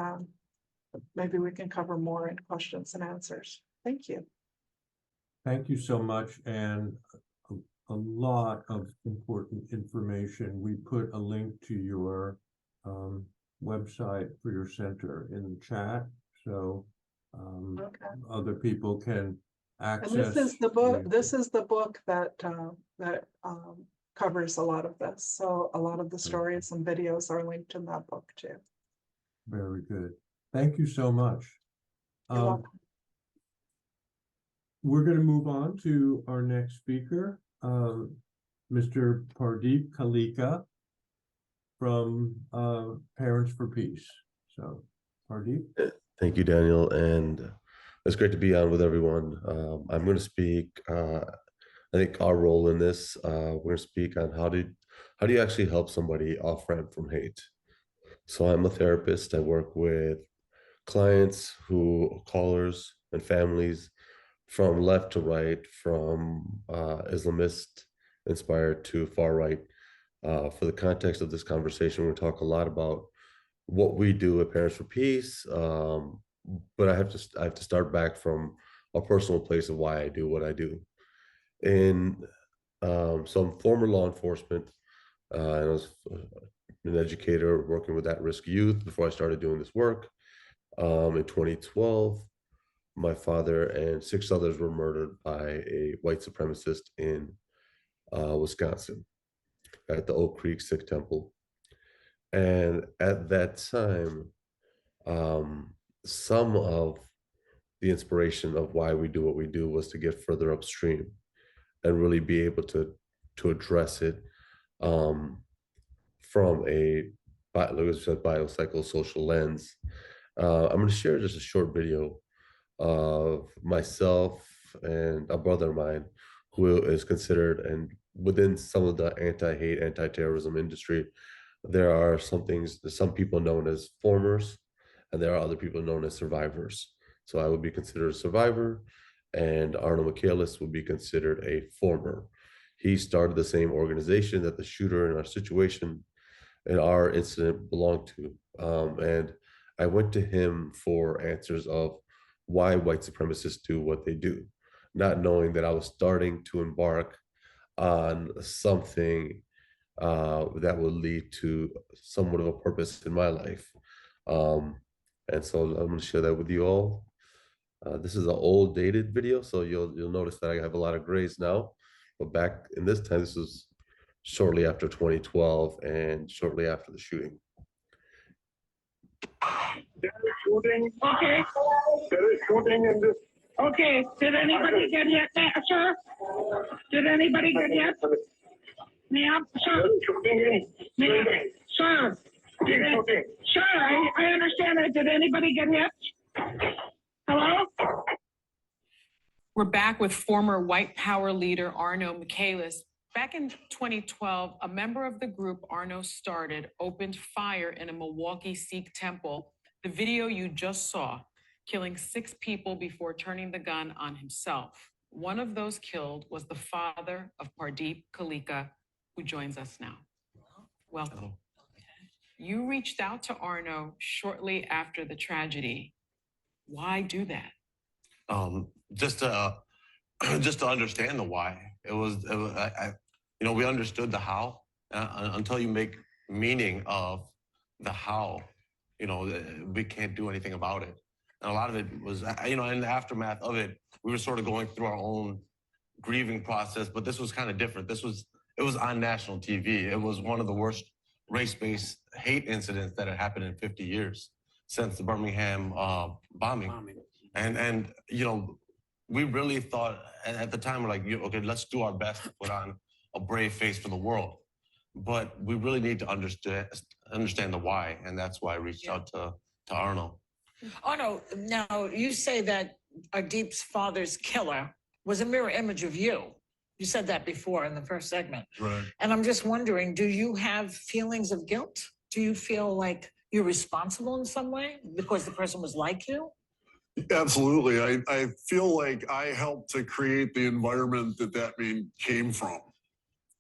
maybe we can cover more in questions and answers. Thank you. Thank you so much. And a lot of important information. We put a link to your website for your center in the chat, so other people can access. And this is the book. This is the book that covers a lot of this. So a lot of the stories and videos are linked in that book too. Very good. Thank you so much. You're welcome. We're going to move on to our next speaker, Mr. Pardeep Kalika from Parents for Peace. So, Pardeep. Thank you, Daniel, and it's great to be on with everyone. I'm going to speak. I think our role in this. We're going to speak on how do you actually help somebody off ramp from hate. So I'm a therapist. I work with clients callers and families from left to right, from Islamist inspired to far right. For the context of this conversation, we're going to talk a lot about what we do at Parents for Peace, but I have to start back from a personal place of why I do what I do. And so I'm former law enforcement, and I was an educator working with at-risk youth before I started doing this work. In 2012, my father and 6 others were murdered by a white supremacist in Wisconsin at the Oak Creek Sikh Temple. And at that time, some of the inspiration of why we do what we do was to get further upstream and really be able to address it from a biopsychosocial lens. I'm going to share just a short video of myself and a brother of mine who is considered, and within some of the anti-hate, anti-terrorism industry, there are some people known as formers, and there are other people known as survivors. So I would be considered a survivor, and Arno Michaelis would be considered a former. He started the same organization that the shooter in our situation, in our incident, belonged to. And I went to him for answers of why white supremacists do what they do, not knowing that I was starting to embark on something that would lead to somewhat of a purpose in my life. And so I'm going to share that with you all. This is an old dated video, so you'll notice that I have a lot of grays now. But back in this time, this was shortly after 2012 and shortly after the shooting. There is shooting. Okay. There is shooting in this. Okay. Did anybody get hit, sir? Did anybody get hit? Ma'am, sir. Ma'am, sir. Sir, I understand that. Did anybody get hit? Hello? We're back with former white power leader Arno Michaelis. Back in 2012, a member of the group Arno started opened fire in a Milwaukee Sikh temple. The video you just saw, killing 6 people before turning the gun on himself. One of those killed was the father of Pardeep Kalika, who joins us now. Welcome. You reached out to Arno shortly after the tragedy. Why do that? Just to understand the why. We understood the how until you make meaning of the how. We can't do anything about it. And a lot of it was, in the aftermath of it, we were sort of going through our own grieving process. But this was kind of different. It was on national TV. It was one of the worst race-based hate incidents that had happened in 50 years since the Birmingham bombing. And we really thought at the time, we're like, okay, let's do our best to put on a brave face for the world. But we really need to understand the why. And that's why I reached out to Arno. Arno, now you say that Ardeep's father's killer was a mirror image of you. You said that before in the first segment. Right. And I'm just wondering, do you have feelings of guilt? Do you feel like you're responsible in some way because the person was like you? Absolutely. I feel like I helped to create the environment that man came from.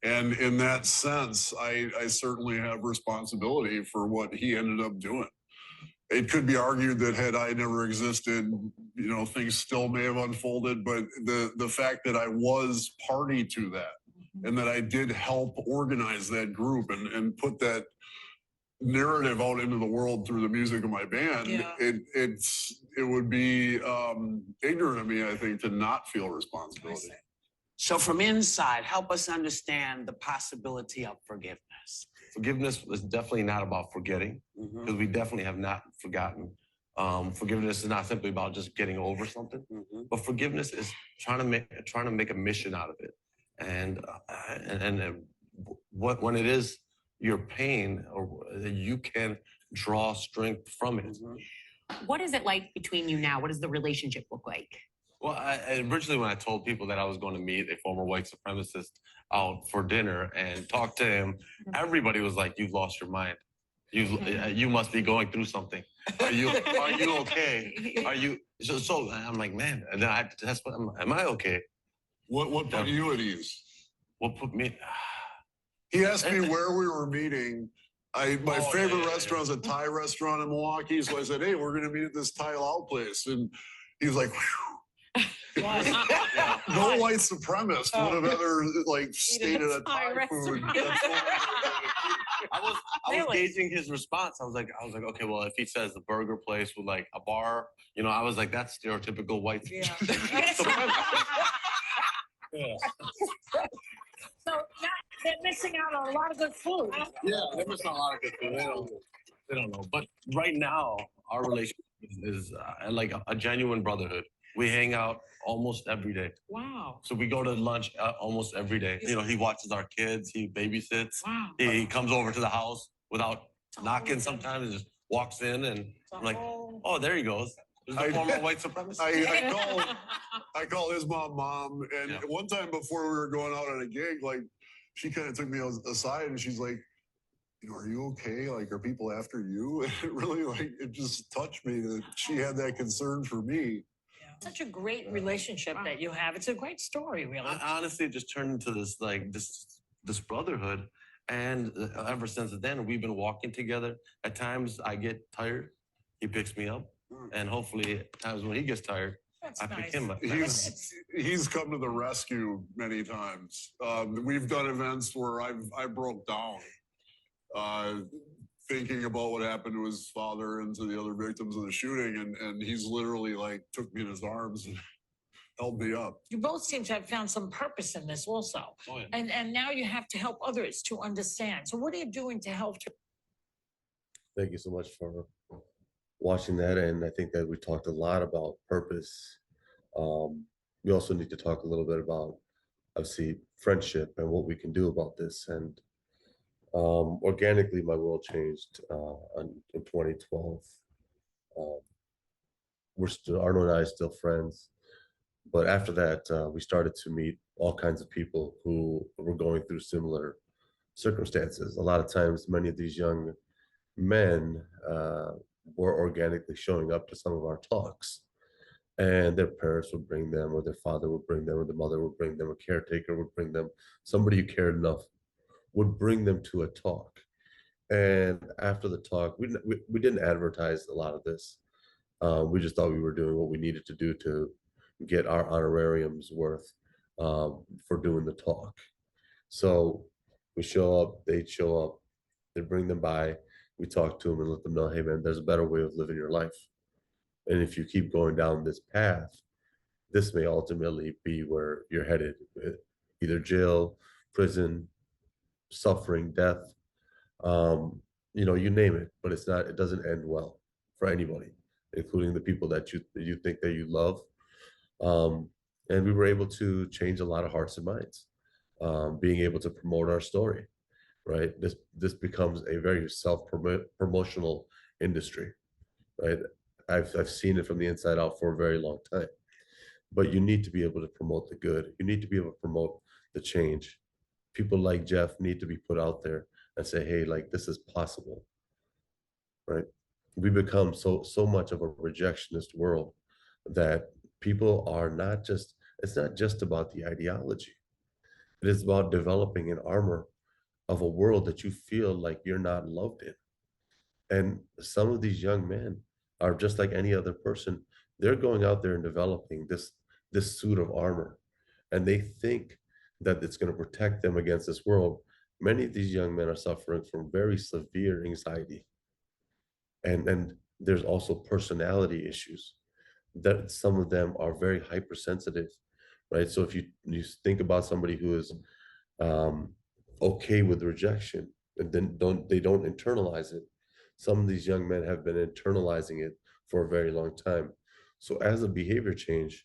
And in that sense, I certainly have responsibility for what he ended up doing. It could be argued that had I never existed, things still may have unfolded, but the fact that I was party to that and that I did help organize that group and put that narrative out into the world through the music of my band, it would be ignorant of me, I think, to not feel responsibility. So from inside, help us understand the possibility of forgiveness. Forgiveness was definitely not about forgetting, because we definitely have not forgotten. Forgiveness is not simply about just getting over something, but forgiveness is trying to make a mission out of it. And when it is your pain, or you can draw strength from it. What is it like between you now? What does the relationship look like? Well, originally when I told people that I was going to meet a former white supremacist out for dinner and talk to him, everybody was like, "You've lost your mind. You must be going through something. Are you okay? Are you?" So I'm like, man. And then I had to test. Am I okay? What put you at ease? What put me? He asked me where we were meeting. My favorite restaurant is a Thai restaurant in Milwaukee. So I said, "Hey, we're going to meet at this Thai Lao place." And he was like, "Whew." No white supremacist would have ever stayed at a Thai food. I was gauging his response. I was like, okay, well, if he says the burger place with like a bar, I was like, that's stereotypical white. supremacist. So they're missing out on a lot of good food. Yeah, they're missing a lot of good food. They don't know. But right now, our relationship is like a genuine brotherhood. We hang out almost every day. Wow. So we go to lunch almost every day. He watches our kids. He babysits. Wow. He comes over to the house without knocking sometimes and just walks in. And I'm like, oh, there he goes. There's the former white supremacist. I call his mom. And one time before we were going out at a gig, she kind of took me aside and she's like, you know, are you okay? Like, are people after you? And it really, like, it just touched me that she had that concern for me. Such a great relationship that you have. It's a great story, really. Honestly, it just turned into this like this brotherhood, and ever since then, we've been walking together. At times, I get tired, he picks me up, and hopefully, at times when he gets tired, That's I pick nice. him up. He's come to the rescue many times. We've done events where I broke down, thinking about what happened to his father and to the other victims of the shooting, and he's literally like took me in his arms and held me up. You both seem to have found some purpose in this also. Oh, yeah. And now you have to help others to understand. So what are you doing to help? Thank you so much for watching that. And I think that we talked a lot about purpose. We also need to talk a little bit about, obviously, friendship and what we can do about this. And organically, my world changed in 2012. Arno and I are still friends. But after that, we started to meet all kinds of people who were going through similar circumstances. A lot of times, many of these young men were organically showing up to some of our talks, and their parents would bring them, or their father would bring them, or the mother would bring them, a caretaker would bring them, somebody who cared enough would bring them to a talk. And after the talk, we didn't advertise a lot of this. We just thought we were doing what we needed to do to get our honorariums worth for doing the talk. So we show up, they'd show up, they'd bring them by, we talk to them and let them know, hey man, there's a better way of living your life. And if you keep going down this path, this may ultimately be where you're headed, either jail, prison, suffering, death, you know, you name it, but it doesn't end well for anybody, including the people that you think that you love. And we were able to change a lot of hearts and minds, being able to promote our story, right? This becomes a very self-promotional industry, right? I've seen it from the inside out for a very long time. But you need to be able to promote the good. You need to be able to promote the change. People like Jeff need to be put out there and say, hey, like, this is possible, right? We become so much of a rejectionist world that people are not just, it's not just about the ideology. It is about developing an armor of a world that you feel like you're not loved in. And some of these young men are just like any other person. They're going out there and developing this suit of armor, and they think that it's going to protect them against this world. Many of these young men are suffering from very severe anxiety. And there's also personality issues, that some of them are very hypersensitive, right? So if you think about somebody who is okay with rejection, and then they don't internalize it. Some of these young men have been internalizing it for a very long time. So as a behavior change,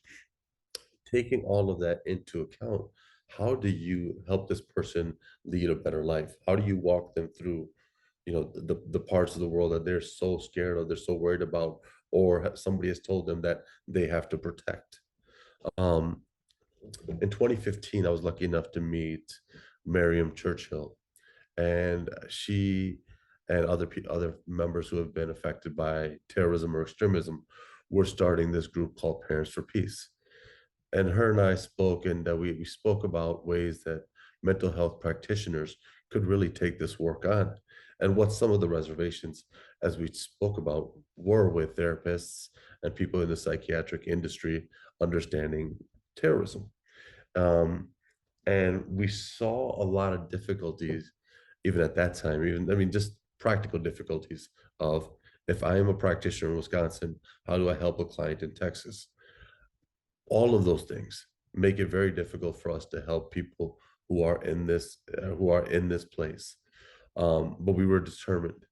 taking all of that into account, how do you help this person lead a better life? How do you walk them through, you know, the parts of the world that they're so scared of, they're so worried about, or somebody has told them that they have to protect? In 2015, I was lucky enough to meet Miriam Churchill, and she and other members who have been affected by terrorism or extremism were starting this group called Parents for Peace. And her and I spoke, and we spoke about ways that mental health practitioners could really take this work on, and what some of the reservations, as we spoke about, were with therapists and people in the psychiatric industry understanding terrorism. And we saw a lot of difficulties, even at that time, just practical difficulties of, if I am a practitioner in Wisconsin, how do I help a client in Texas? All of those things make it very difficult for us to help people who are in this place. But we were determined.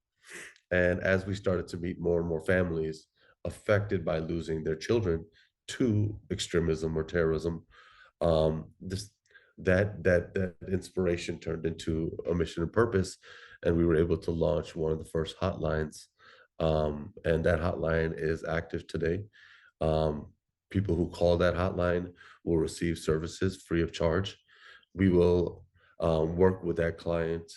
And as we started to meet more and more families affected by losing their children to extremism or terrorism, that inspiration turned into a mission and purpose, and we were able to launch one of the first hotlines, and that hotline is active today. People who call that hotline will receive services free of charge. We will work with that client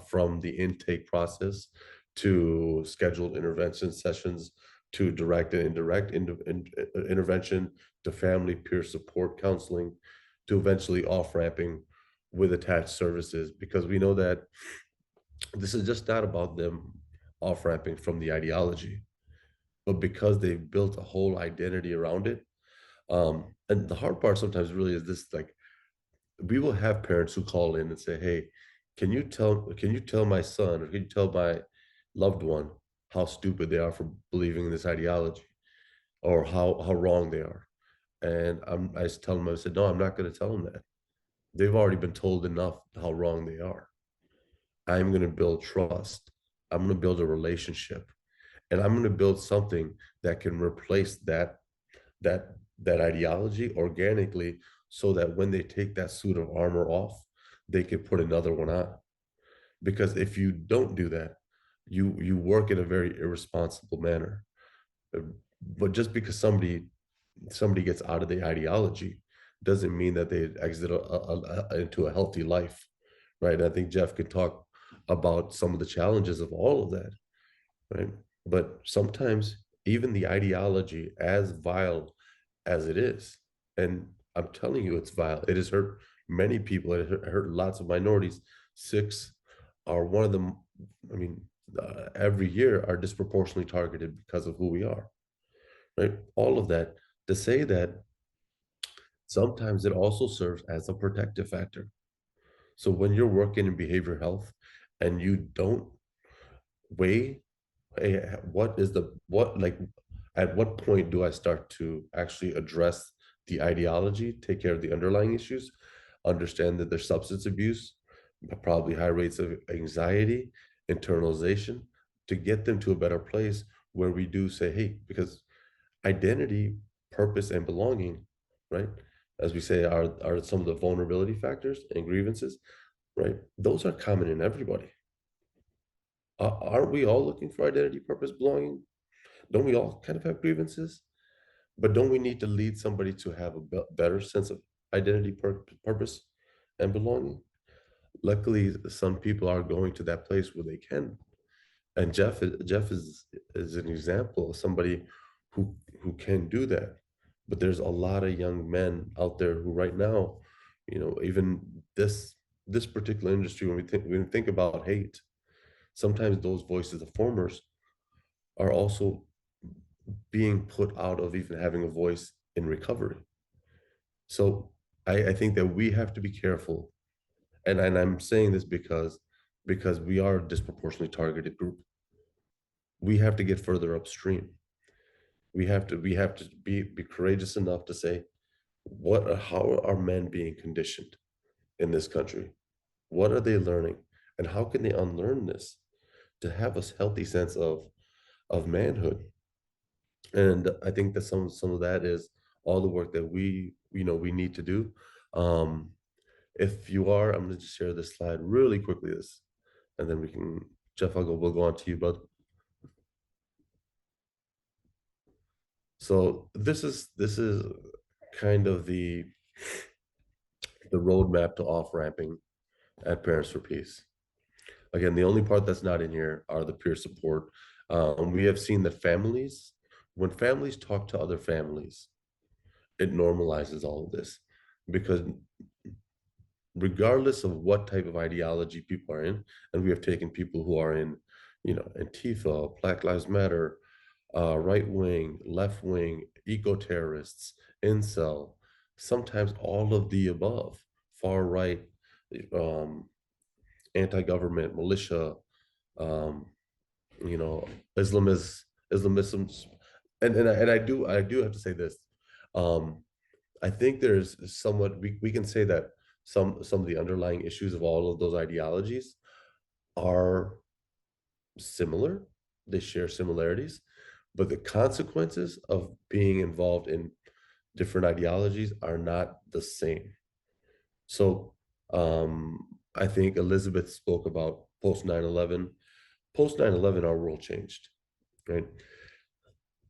from the intake process to scheduled intervention sessions to direct and indirect intervention to family peer support counseling to eventually off-ramping with attached services, because we know that this is just not about them off-ramping from the ideology, but because they've built a whole identity around it. And the hard part sometimes really is this, like, we will have parents who call in and say, hey, can you tell my son, or can you tell my loved one how stupid they are for believing in this ideology, or how wrong they are? And I just tell them, I said, no, I'm not going to tell them that. They've already been told enough how wrong they are. I'm going to build trust. I'm going to build a relationship, and I'm going to build something that can replace that ideology organically, so that when they take that suit of armor off, they can put another one on. Because if you don't do that, you work in a very irresponsible manner. But just because somebody gets out of the ideology doesn't mean that they exit into a healthy life, right? And I think Jeff could talk about some of the challenges of all of that, right? But sometimes even the ideology, as vile as it is, and I'm telling you, it's vile. It has hurt many people. It hurt lots of minorities. Sikhs are one of them. I mean, every year are disproportionately targeted because of who we are, right? All of that to say that sometimes it also serves as a protective factor. So when you're working in behavioral health and you don't weigh, hey, at what point do I start to actually address the ideology, take care of the underlying issues, understand that there's substance abuse, probably high rates of anxiety, internalization, to get them to a better place where we do say, hey, because identity, purpose, and belonging, right, as we say, are some of the vulnerability factors and grievances, right? Those are common in everybody. Aren't we all looking for identity, purpose, belonging? Don't we all kind of have grievances? But don't we need to lead somebody to have a better sense of identity, purpose, and belonging? Luckily, some people are going to that place where they can. And Jeff is an example of somebody who can do that. But there's a lot of young men out there who right now, even this particular industry, when we think about hate, sometimes those voices, the formers, are also being put out of even having a voice in recovery. So I think that we have to be careful. And I'm saying this because we are a disproportionately targeted group. We have to get further upstream. We have to be courageous enough to say, how are men being conditioned in this country? What are they learning? And how can they unlearn this to have a healthy sense of manhood? And I think that some of that is all the work that we need to do. If you are, I'm going to just share this slide really quickly, and then Jeff, we'll go on to you, bud. So this is kind of the roadmap to off-ramping at Parents for Peace. Again, the only part that's not in here are the peer support. We have seen that when families talk to other families, it normalizes all of this, because regardless of what type of ideology people are in, and we have taken people who are in, Antifa, Black Lives Matter, right wing, left wing, eco-terrorists, incel, sometimes all of the above, far right, anti-government, militia, Islamism, and I do have to say this. I think there's somewhat we can say that some of the underlying issues of all of those ideologies are similar. They share similarities, but the consequences of being involved in different ideologies are not the same. So I think Elizabeth spoke about post 9/11. Post 9/11, our world changed, right?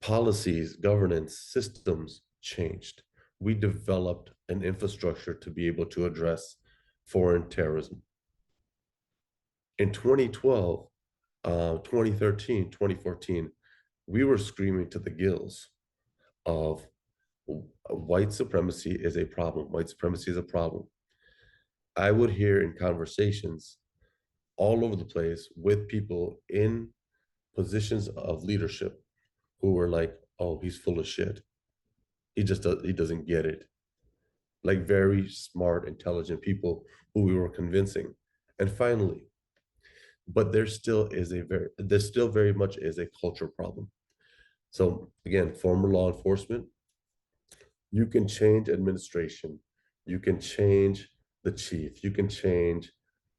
Policies, governance, systems changed. We developed an infrastructure to be able to address foreign terrorism. In 2012, 2013, 2014, we were screaming to the gills of white supremacy is a problem. White supremacy is a problem. I would hear in conversations all over the place with people in positions of leadership who were like, oh, he's full of shit. He doesn't get it. Like very smart, intelligent people who we were convincing. And finally, but there still very much is a culture problem. So again, former law enforcement, you can change administration, you can change the chief, you can change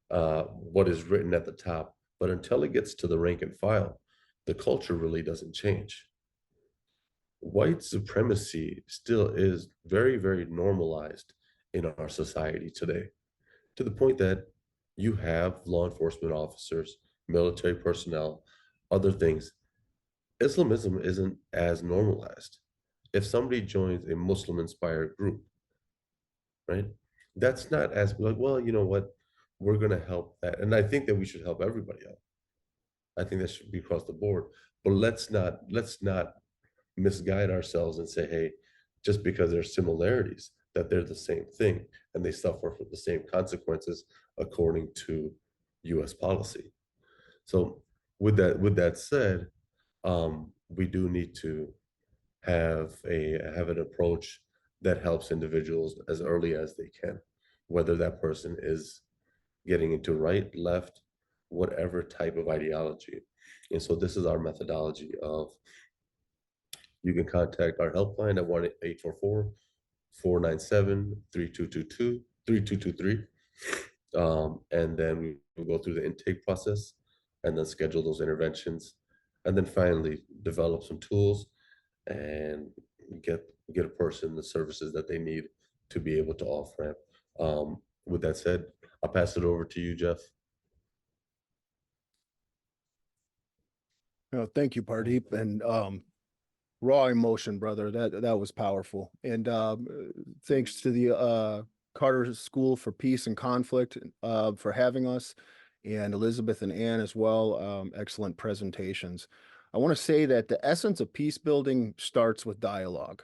what is written at the top, but until it gets to the rank and file, the culture really doesn't change. White supremacy still is very, very normalized in our society today, to the point that you have law enforcement officers, military personnel, other things. Islamism isn't as normalized. If somebody joins a Muslim-inspired group, right, that's not as like, well, you know what, we're going to help that. And I think that we should help everybody out. I think that should be across the board. But let's not misguide ourselves and say, hey, just because there's similarities, that they're the same thing and they suffer from the same consequences according to US policy. So with that said, we do need to have an approach that helps individuals as early as they can, whether that person is getting into right, left, whatever type of ideology. And so this is our methodology of, you can contact our helpline at 1-844-497-3222, and then we'll go through the intake process and then schedule those interventions. And then finally develop some tools and get a person the services that they need to be able to off-ramp. With that said, I'll pass it over to you, Jeff. Thank you, Pardeep, and raw emotion, brother. That was powerful. And thanks to the Carter School for Peace and Conflict for having us, and Elizabeth and Ann as well. Excellent presentations. I want to say that the essence of peace building starts with dialogue.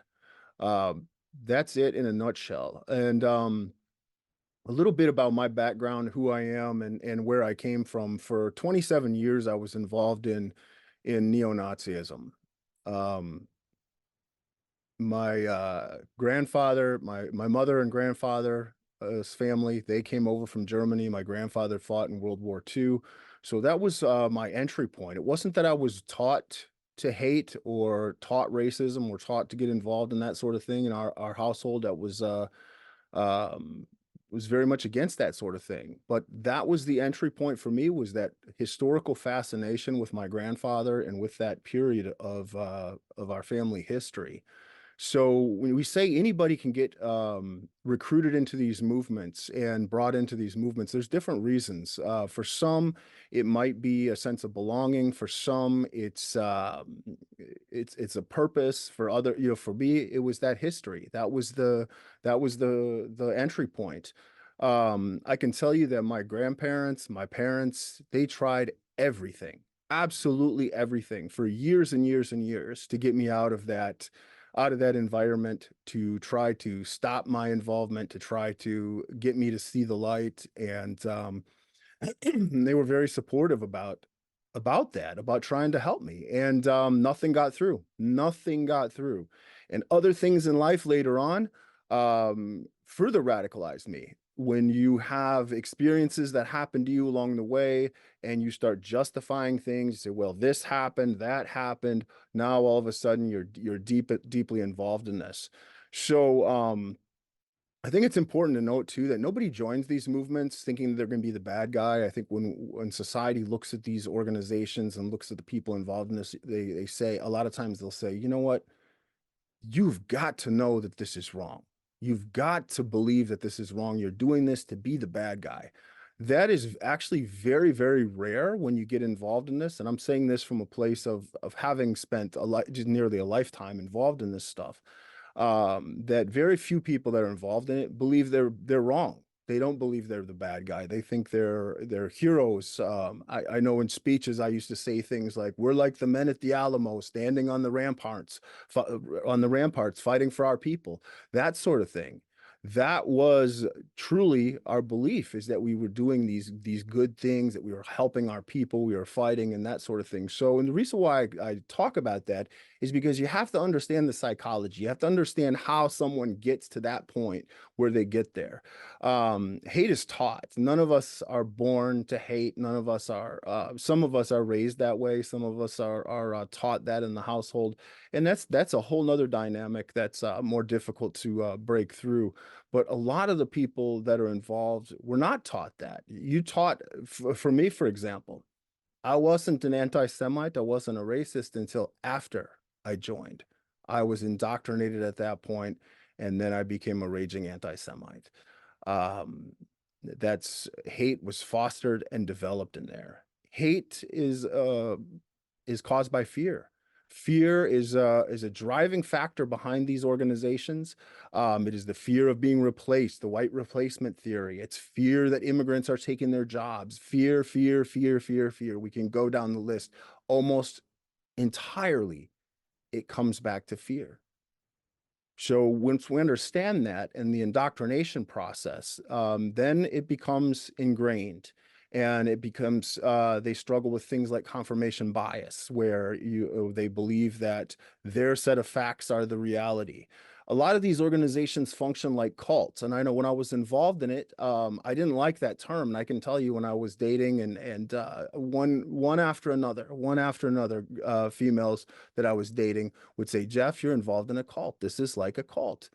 That's it in a nutshell. And a little bit about my background, who I am, and where I came from. For 27 years, I was involved in neo-Nazism. My grandfather, my mother and grandfather, his family, they came over from Germany. My grandfather fought in World War II. So that was my entry point. It wasn't that I was taught to hate or taught racism or taught to get involved in that sort of thing in our household. That was very much against that sort of thing. But that was the entry point for me, was that historical fascination with my grandfather and with that period of our family history. So when we say anybody can get recruited into these movements and brought into these movements, there's different reasons. For some, it might be a sense of belonging. For some, it's a purpose. For other, for me, it was that history. That was the entry point. I can tell you that my grandparents, my parents, they tried everything, absolutely everything, for years and years and years to get me out of that environment, to try to stop my involvement, to try to get me to see the light. And they were very supportive about that, about trying to help me. And nothing got through. And other things in life later on further radicalized me. When you have experiences that happen to you along the way and you start justifying things, you say, well, this happened, that happened. Now, all of a sudden you're deeply involved in this. So I think it's important to note too, that nobody joins these movements thinking they're going to be the bad guy. I think when society looks at these organizations and looks at the people involved in this, they say, a lot of times they'll say, you know what, you've got to know that this is wrong. You've got to believe that this is wrong. You're doing this to be the bad guy. That is actually very, very rare when you get involved in this. And I'm saying this from a place of having spent just nearly a lifetime involved in this stuff. That very few people that are involved in it believe they're wrong. They don't believe they're the bad guy. They think they're heroes. I know in speeches I used to say things like, "We're like the men at the Alamo, standing on the ramparts, fighting for our people." That sort of thing. That was truly our belief, is that we were doing these good things, that we were helping our people, we were fighting, and that sort of thing. So, and the reason why I talk about that is because you have to understand the psychology. You have to understand how someone gets to that point where they get there. Hate is taught. None of us are born to hate. None of us are. Some of us are raised that way. Some of us are taught that in the household, and that's a whole nother dynamic that's more difficult to break through. But a lot of the people that are involved were not taught that. You taught, for me, for example, I wasn't an anti-Semite. I wasn't a racist until after I joined. I was indoctrinated at that point, and then I became a raging anti-Semite. That's hate was fostered and developed in there. Hate is caused by fear. Fear is a driving factor behind these organizations. It is the fear of being replaced, the white replacement theory. It's fear that immigrants are taking their jobs. Fear, fear, fear, fear, fear. We can go down the list. Almost entirely, it comes back to fear. So once we understand that and the indoctrination process, then it becomes ingrained. And it becomes, they struggle with things like confirmation bias, where they believe that their set of facts are the reality. A lot of these organizations function like cults. And I know when I was involved in it, I didn't like that term. And I can tell you, when I was dating and one after another, females that I was dating would say, "Jeff, you're involved in a cult. This is like a cult."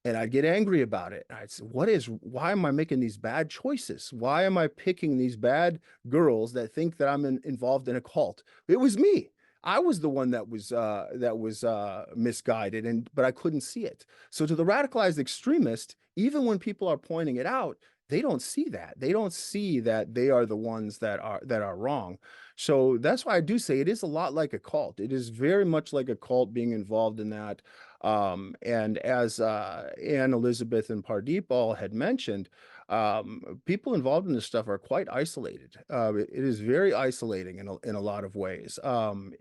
And I'd get angry about it. I'd say, why am I making these bad choices? Why am I picking these bad girls that think that I'm involved in a cult? It was me. I was the one that was misguided, but I couldn't see it. So to the radicalized extremist, even when people are pointing it out, they don't see that. They don't see that they are the ones that are wrong. So that's why I do say it is a lot like a cult. It is very much like a cult, being involved in that. And as Anne Elizabeth and Pardeep all had mentioned, people involved in this stuff are quite isolated. It is very isolating in a lot of ways.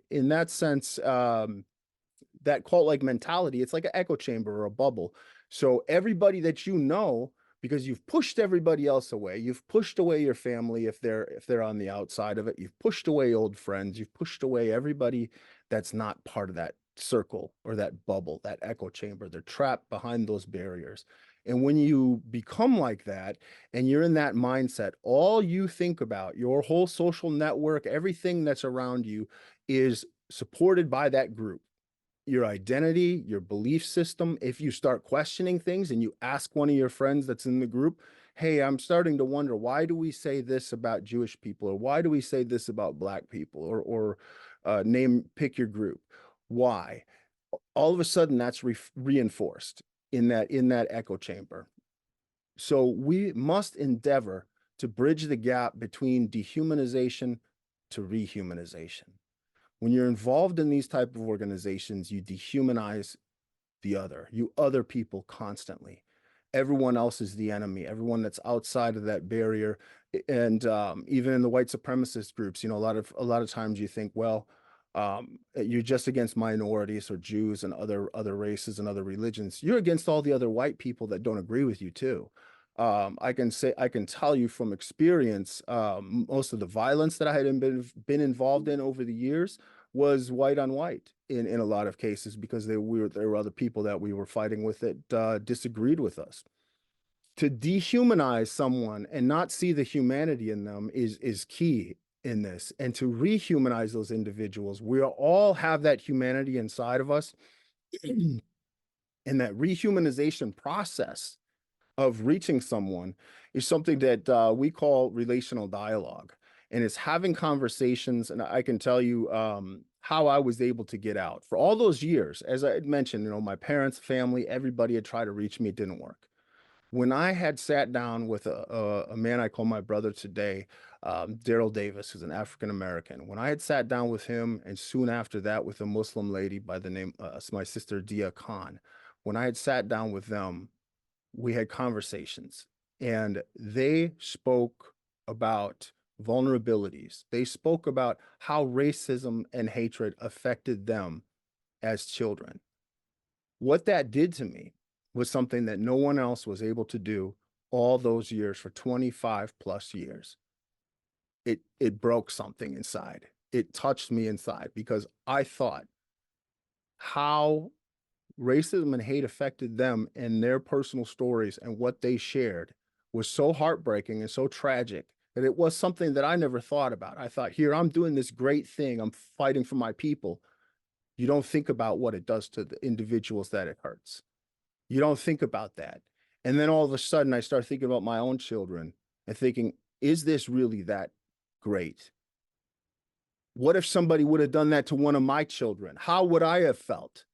In that sense, that cult-like mentality, it's like an echo chamber or a bubble. So everybody that you know, because you've pushed everybody else away, you've pushed away your family if they're on the outside of it, you've pushed away old friends, you've pushed away everybody that's not part of that circle or that bubble, that echo chamber. They're trapped behind those barriers. And when you become like that and you're in that mindset, all you think about, your whole social network, everything that's around you is supported by that group. Your identity, your belief system. If you start questioning things and you ask one of your friends that's in the group, "Hey, I'm starting to wonder, why do we say this about Jewish people? Or why do we say this about Black people?" Or pick your group. Why? All of a sudden, that's reinforced in that echo chamber. So we must endeavor to bridge the gap between dehumanization to rehumanization. When you're involved in these type of organizations, you dehumanize you other people constantly. Everyone else is the enemy, everyone that's outside of that barrier. And even in the white supremacist groups, a lot of times you think, well, you're just against minorities or Jews and other races and other religions. You're against all the other white people that don't agree with you too. I can tell you from experience, most of the violence that I had been involved in over the years was white on white in a lot of cases, because there were other people that we were fighting with that disagreed with us. To dehumanize someone and not see the humanity in them is key in this, and to rehumanize those individuals. We all have that humanity inside of us, and that rehumanization process of reaching someone is something that we call relational dialogue, and it's having conversations. And I can tell you how I was able to get out for all those years. As I had mentioned, my parents, family, everybody had tried to reach me. It didn't work. When I had sat down with a man I call my brother today, Daryl Davis, who's an African American, when I had sat down with him, and soon after that with a Muslim lady by the name, my sister Dia Khan, when I had sat down with them, we had conversations. And they spoke about vulnerabilities. They spoke about how racism and hatred affected them as children. What that did to me was something that no one else was able to do all those years for 25 plus years. It broke something inside. It touched me inside because I thought how racism and hate affected them and their personal stories and what they shared was so heartbreaking and so tragic that it was something that I never thought about. I thought, here, I'm doing this great thing. I'm fighting for my people. You don't think about what it does to the individuals that it hurts. You don't think about that. And then all of a sudden I start thinking about my own children and thinking, is this really that great? What if somebody would have done that to one of my children? How would I have felt?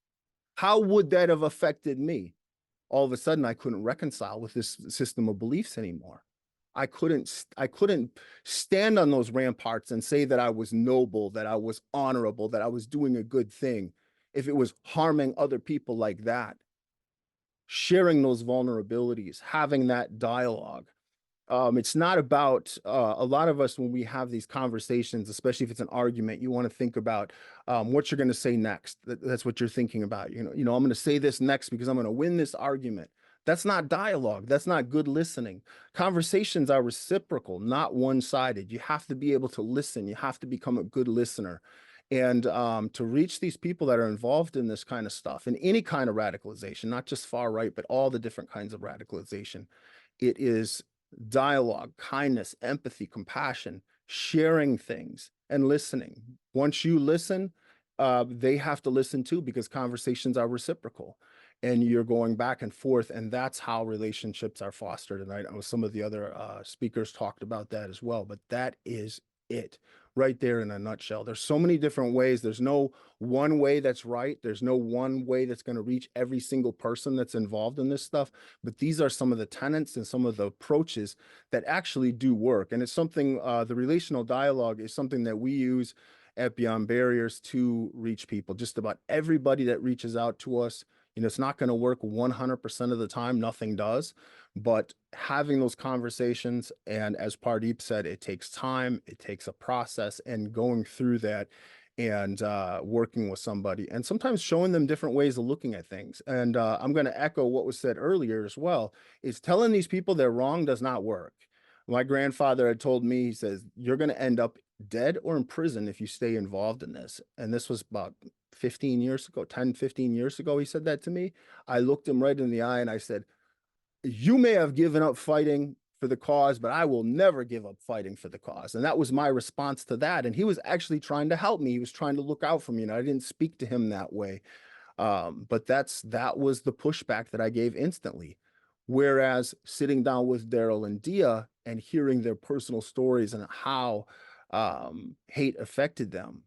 How would that have affected me? All of a sudden I couldn't reconcile with this system of beliefs anymore. I couldn't stand on those ramparts and say that I was noble, that I was honorable, that I was doing a good thing if it was harming other people like that. Sharing those vulnerabilities, having that dialogue. It's not about a lot of us when we have these conversations, especially if it's an argument, you want to think about what you're going to say next. That's what you're thinking about. I'm going to say this next because I'm going to win this argument. That's not dialogue. That's not good listening. Conversations are reciprocal, not one-sided. You have to be able to listen. You have to become a good listener. And to reach these people that are involved in this kind of stuff, in any kind of radicalization, not just far right, but all the different kinds of radicalization, it is dialogue, kindness, empathy, compassion, sharing things and listening. Once you listen, they have to listen too, because conversations are reciprocal and you're going back and forth. And that's how relationships are fostered. And I know some of the other speakers talked about that as well, but that is it right there in a nutshell. There's so many different ways. There's no one way that's right. There's no one way that's going to reach every single person that's involved in this stuff. But these are some of the tenets and some of the approaches that actually do work. And it's something, the relational dialogue is something that we use at Beyond Barriers to reach people. Just about everybody that reaches out to us, it's not going to work 100% of the time. Nothing does. But having those conversations, and as Pardeep said, it takes time, it takes a process, and going through that and working with somebody and sometimes showing them different ways of looking at things. And I'm going to echo what was said earlier as well, is telling these people they're wrong does not work. My grandfather had told me, he says, you're going to end up dead or in prison if you stay involved in this. And this was about 15 years ago, 10, 15 years ago, he said that to me. I looked him right in the eye and I said, you may have given up fighting for the cause, but I will never give up fighting for the cause. And that was my response to that. And he was actually trying to help me. He was trying to look out for me. And I didn't speak to him that way. But that was the pushback that I gave instantly. Whereas sitting down with Daryl and Dia and hearing their personal stories and how hate affected them,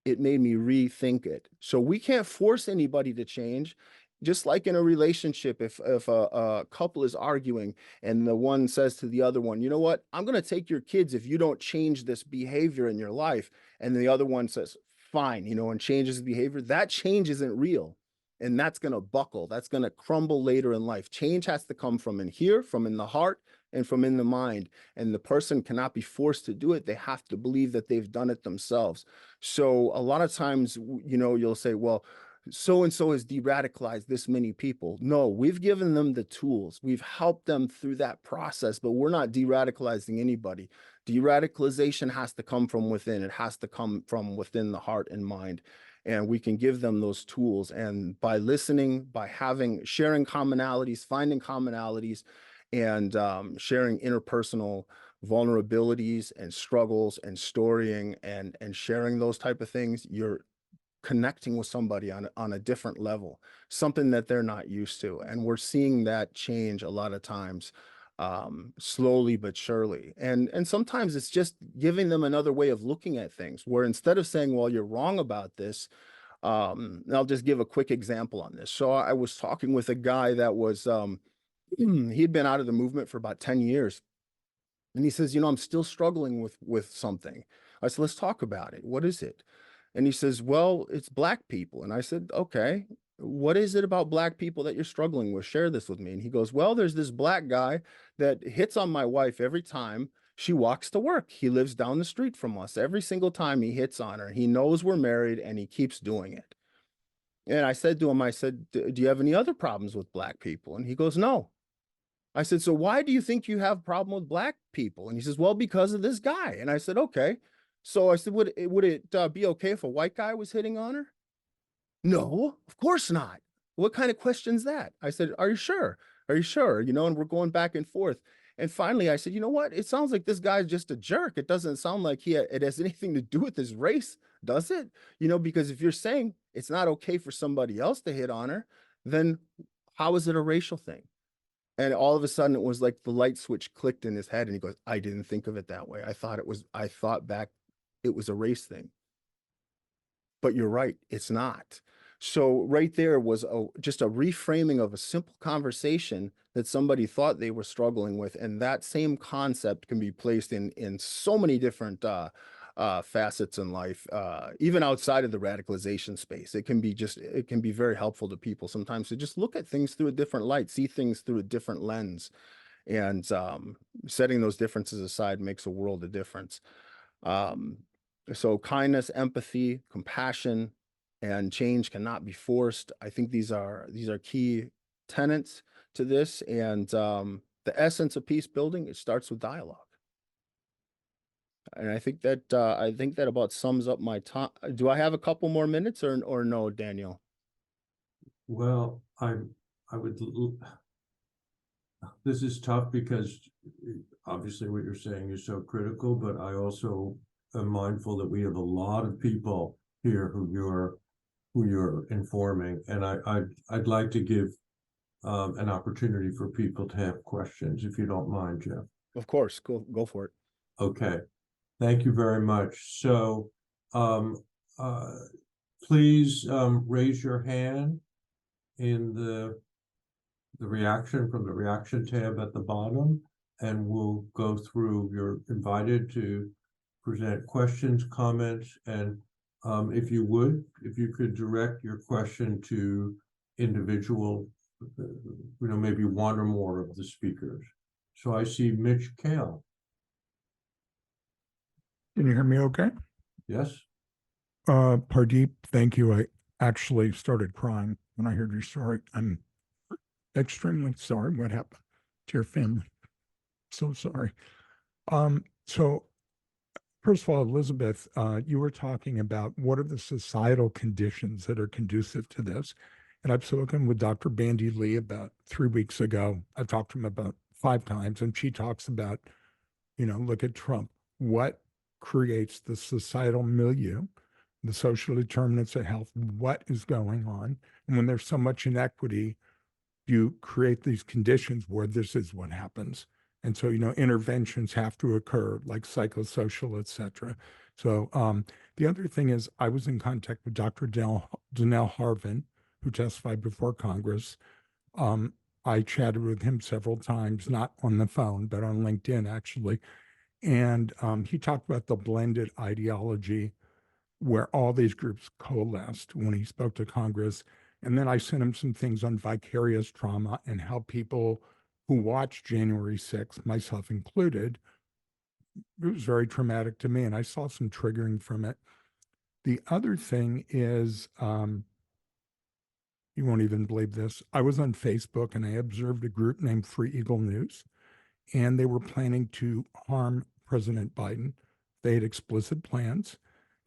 it made me rethink it. So we can't force anybody to change. Just like in a relationship, if a couple is arguing and the one says to the other one, you know what, I'm going to take your kids if you don't change this behavior in your life. And the other one says, fine, and changes the behavior, that change isn't real. And that's going to buckle. That's going to crumble later in life. Change has to come from in here, from in the heart, and from in the mind. And the person cannot be forced to do it. They have to believe that they've done it themselves. So a lot of times, you'll say, well, so-and-so has de-radicalized this many people. No, we've given them the tools. We've helped them through that process, but we're not de-radicalizing anybody. De-radicalization has to come from within. It has to come from within the heart and mind. And we can give them those tools. And by listening, by sharing commonalities, finding commonalities, and sharing interpersonal vulnerabilities and struggles and storying and sharing those type of things, you're connecting with somebody on a different level, something that they're not used to. And we're seeing that change a lot of times, slowly but surely. And sometimes it's just giving them another way of looking at things, where instead of saying, well, you're wrong about this, and I'll just give a quick example on this. So I was talking with a guy that was, he'd been out of the movement for about 10 years. And he says, I'm still struggling with something. I said, let's talk about it. What is it? And he says, well, it's Black people. And I said, okay. what is it about black people that you're struggling with? Share this with me. And he goes, well, there's this black guy that hits on my wife every time she walks to work. He lives down the street from us. Every single time he hits on her, he knows we're married and he keeps doing it. And I said to him, I said, do you have any other problems with black people? And he goes, no. I said, so why do you think you have a problem with black people? And he says, well, because of this guy. And I said, okay. So I said, would it be okay if a white guy was hitting on her? No, of course not. What kind of question's that? I said, are you sure? Are you sure? You know, and we're going back and forth. And finally I said, you know what? It sounds like this guy's just a jerk. It doesn't sound like it has anything to do with his race, does it? You know, because if you're saying it's not okay for somebody else to hit on her, then how is it a racial thing? And all of a sudden it was like the light switch clicked in his head and he goes, I didn't think of it that way. I thought back it was a race thing. But you're right, it's not. So right there was just a reframing of a simple conversation that somebody thought they were struggling with. And that same concept can be placed in so many different facets in life, even outside of the radicalization space. It can be very helpful to people sometimes to just look at things through a different light, see things through a different lens. And setting those differences aside makes a world of difference. So kindness, empathy, compassion, and change cannot be forced. I think these are key tenets to this. And the essence of peace building, it starts with dialogue. And I think that about sums up my time. Do I have a couple more minutes or no, Daniel? Well, I would. This is tough because obviously what you're saying is so critical, but I also am mindful that we have a lot of people here who you're informing, and I'd like to give an opportunity for people to have questions, if you don't mind, Jeff. Of course, go for it. Okay, thank you very much. So please raise your hand in the reaction from the reaction tab at the bottom, and we'll go through. You're invited to present questions, comments, and if you could direct your question to individual, maybe one or more of the speakers. So I see Mitch Kale. Can you hear me okay? Yes. Pardeep, thank you. I actually started crying when I heard your story. I'm extremely sorry what happened to your family. So sorry. So first of all, Elizabeth, you were talking about what are the societal conditions that are conducive to this. And I've spoken with Dr. Bandy Lee about 3 weeks ago. I've talked to him about 5 times, and she talks about, look at Trump. What creates the societal milieu, the social determinants of health, what is going on? And when there's so much inequity, you create these conditions where this is what happens. And so, interventions have to occur, like psychosocial, et cetera. So the other thing is I was in contact with Dr. Danelle Harvin, who testified before Congress. I chatted with him several times, not on the phone, but on LinkedIn, actually. And he talked about the blended ideology where all these groups coalesced when he spoke to Congress. And then I sent him some things on vicarious trauma and how people who watched January 6th, myself included, it was very traumatic to me, and I saw some triggering from it. The other thing is, you won't even believe this. I was on Facebook and I observed a group named Free Eagle News, and they were planning to harm President Biden. They had explicit plans,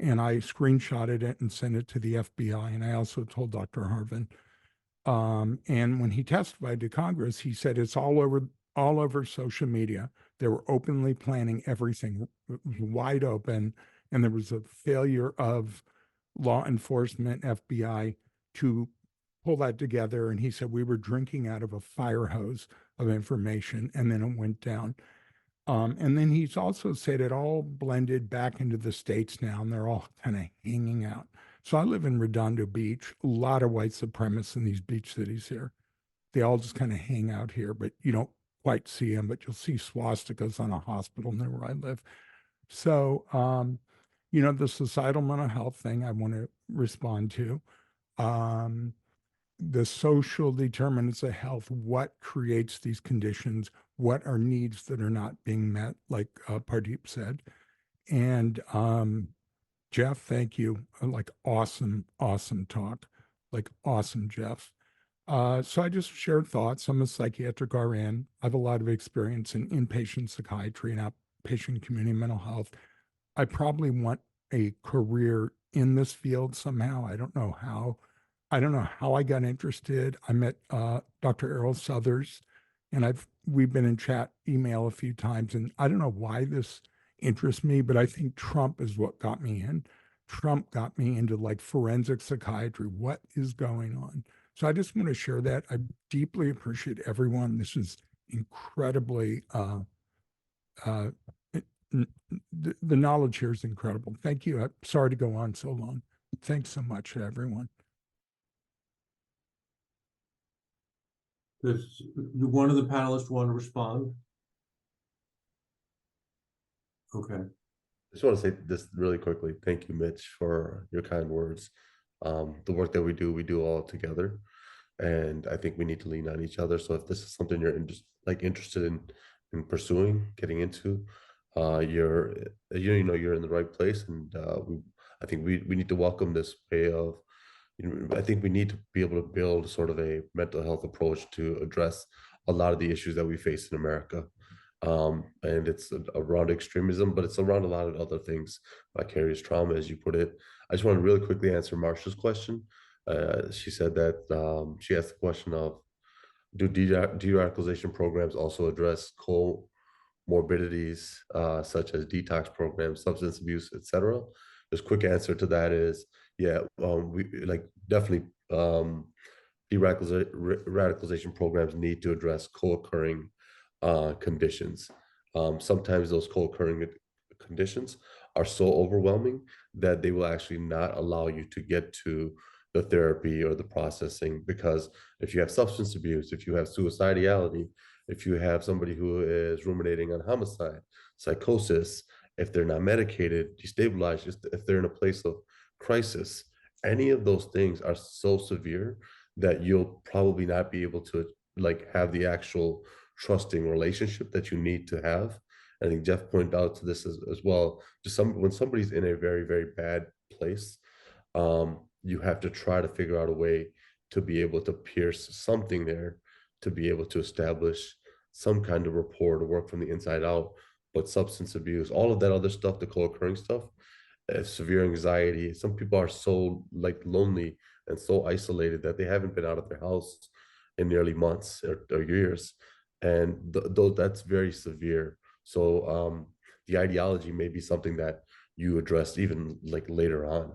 and I screenshotted it and sent it to the FBI. And I also told Dr. Harvin. And when he testified to Congress, he said it's all over social media. They were openly planning everything. It was wide open, and there was a failure of law enforcement, FBI, to pull that together. And he said we were drinking out of a fire hose of information, and then it went down. And then he's also said it all blended back into the states now, and they're all kind of hanging out. So I live in Redondo Beach, a lot of white supremacists in these beach cities here. They all just kind of hang out here, but you don't quite see them, but you'll see swastikas on a hospital near where I live. So, the societal mental health thing I want to respond to. the social determinants of health, what creates these conditions, what are needs that are not being met, like Pardeep said. And Jeff, thank you. Like awesome talk. Like awesome, Jeff. So I just shared thoughts. I'm a psychiatric RN. I have a lot of experience in inpatient psychiatry and outpatient community mental health. I probably want a career in this field somehow. I don't know how. I don't know how I got interested. I met Dr. Errol Southers, and we've been in chat email a few times, and I don't know why this interests me, but I think Trump is what got me in. Trump got me into like forensic psychiatry. What is going on? So I just want to share that. I deeply appreciate everyone. This is incredibly, the knowledge here is incredible. Thank you. I'm sorry to go on so long. Thanks so much, everyone. Does one of the panelists want to respond? Okay. I just want to say this really quickly. Thank you, Mitch, for your kind words. The work that we do all together, and I think we need to lean on each other. So if this is something you're interested in pursuing, getting into, you're in the right place, and I think we need to welcome this way of. I think we need to be able to build sort of a mental health approach to address a lot of the issues that we face in America. And it's around extremism, but it's around a lot of other things, vicarious trauma, as you put it. I just want to really quickly answer Marsha's question. She said that she asked the question of, do de-radicalization programs also address comorbidities such as detox programs, substance abuse, etc.? This quick answer to that is, yeah, we definitely de-radicalization programs need to address co-occurring conditions. Sometimes those co-occurring conditions are so overwhelming that they will actually not allow you to get to the therapy or the processing, because if you have substance abuse, if you have suicidality, if you have somebody who is ruminating on homicide, psychosis, if they're not medicated, destabilized, if they're in a place of crisis, any of those things are so severe that you'll probably not be able to have the actual trusting relationship that you need to have. I think Jeff pointed out to this as well. When somebody's in a very, very bad place, you have to try to figure out a way to be able to pierce something there, to be able to establish some kind of rapport, to work from the inside out. But substance abuse, all of that other stuff, the co-occurring stuff, severe anxiety. Some people are so lonely and so isolated that they haven't been out of their house in nearly months or years, and that's very severe. So the ideology may be something that you address even later on.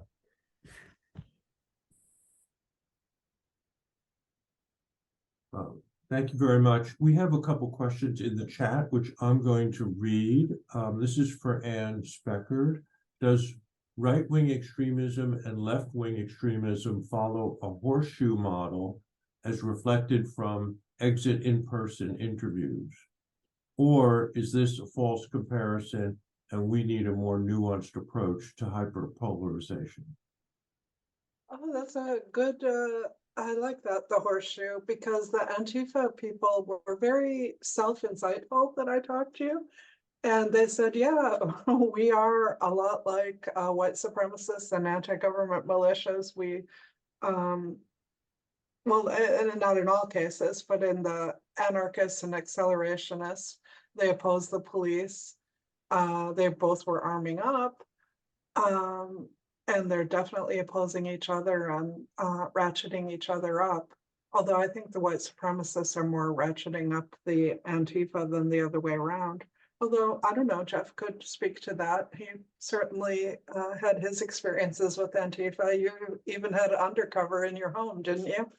Thank you very much. We have a couple questions in the chat, which I'm going to read. This is for Ann Speckhard. Does right-wing extremism and left-wing extremism follow a horseshoe model as reflected from exit in-person interviews? Or is this a false comparison and we need a more nuanced approach to hyperpolarization? Oh, that's a good, I like that, the horseshoe, because the Antifa people were very self-insightful that I talked to. And they said, yeah, we are a lot like white supremacists and anti-government militias. We, well, and not in all cases, but in the anarchists and accelerationists, they oppose the police. They both were arming up. And they're definitely opposing each other and ratcheting each other up. Although I think the white supremacists are more ratcheting up the Antifa than the other way around. Although, I don't know, Jeff could speak to that. He certainly had his experiences with Antifa. You even had undercover in your home, didn't you?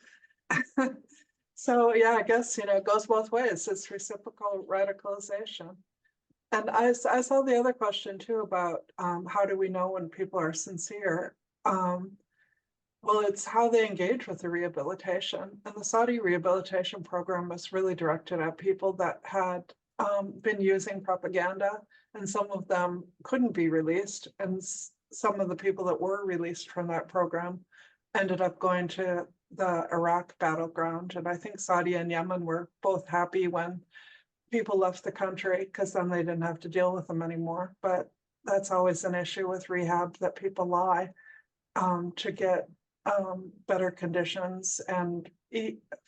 So yeah, I guess, it goes both ways. It's reciprocal radicalization. And I saw the other question too about how do we know when people are sincere? Well, it's how they engage with the rehabilitation. And the Saudi rehabilitation program was really directed at people that had been using propaganda, and some of them couldn't be released. And some of the people that were released from that program ended up going to the Iraq battleground. And I think Saudi and Yemen were both happy when people left the country because then they didn't have to deal with them anymore. But that's always an issue with rehab, that people lie to get better conditions and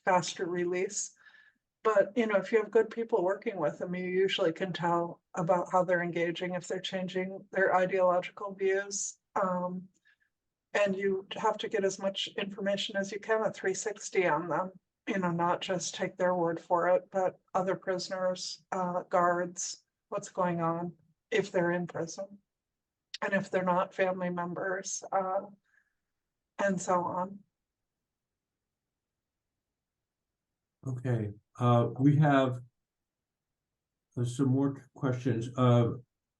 faster release. But, you know, if you have good people working with them, you usually can tell about how they're engaging, if they're changing their ideological views. And you have to get as much information as you can, a 360 on them, you know, not just take their word for it, but other prisoners, guards, what's going on if they're in prison. And if they're not, family members, and so on. Okay, we have some more questions.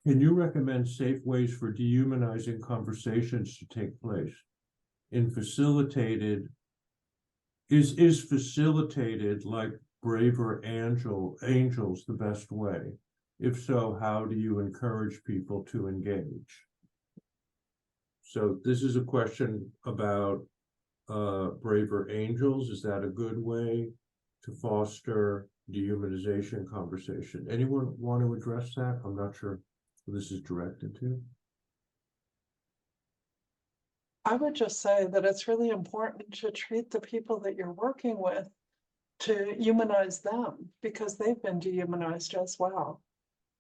Can you recommend safe ways for dehumanizing conversations to take place? In facilitated, is facilitated like braver angels the best way? If so, how do you encourage people to engage? So this is a question about braver angels. Is that a good way to foster dehumanization conversation? Anyone want to address that? I'm not sure who this is directed to. I would just say that it's really important to treat the people that you're working with to humanize them, because they've been dehumanized as well.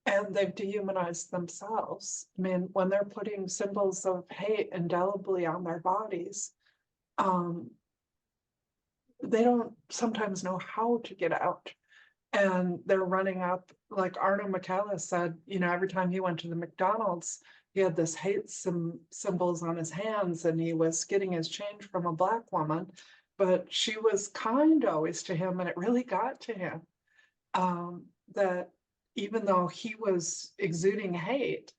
And they've dehumanized themselves. I mean, when they're putting symbols of hate indelibly on their bodies, they don't sometimes know how to get out. And they're running up, like Arno McCallis said, you know, every time he went to the McDonald's, he had this hate symbols on his hands, and he was getting his change from a Black woman, but she was kind always to him, and it really got to him that even though he was exuding hate,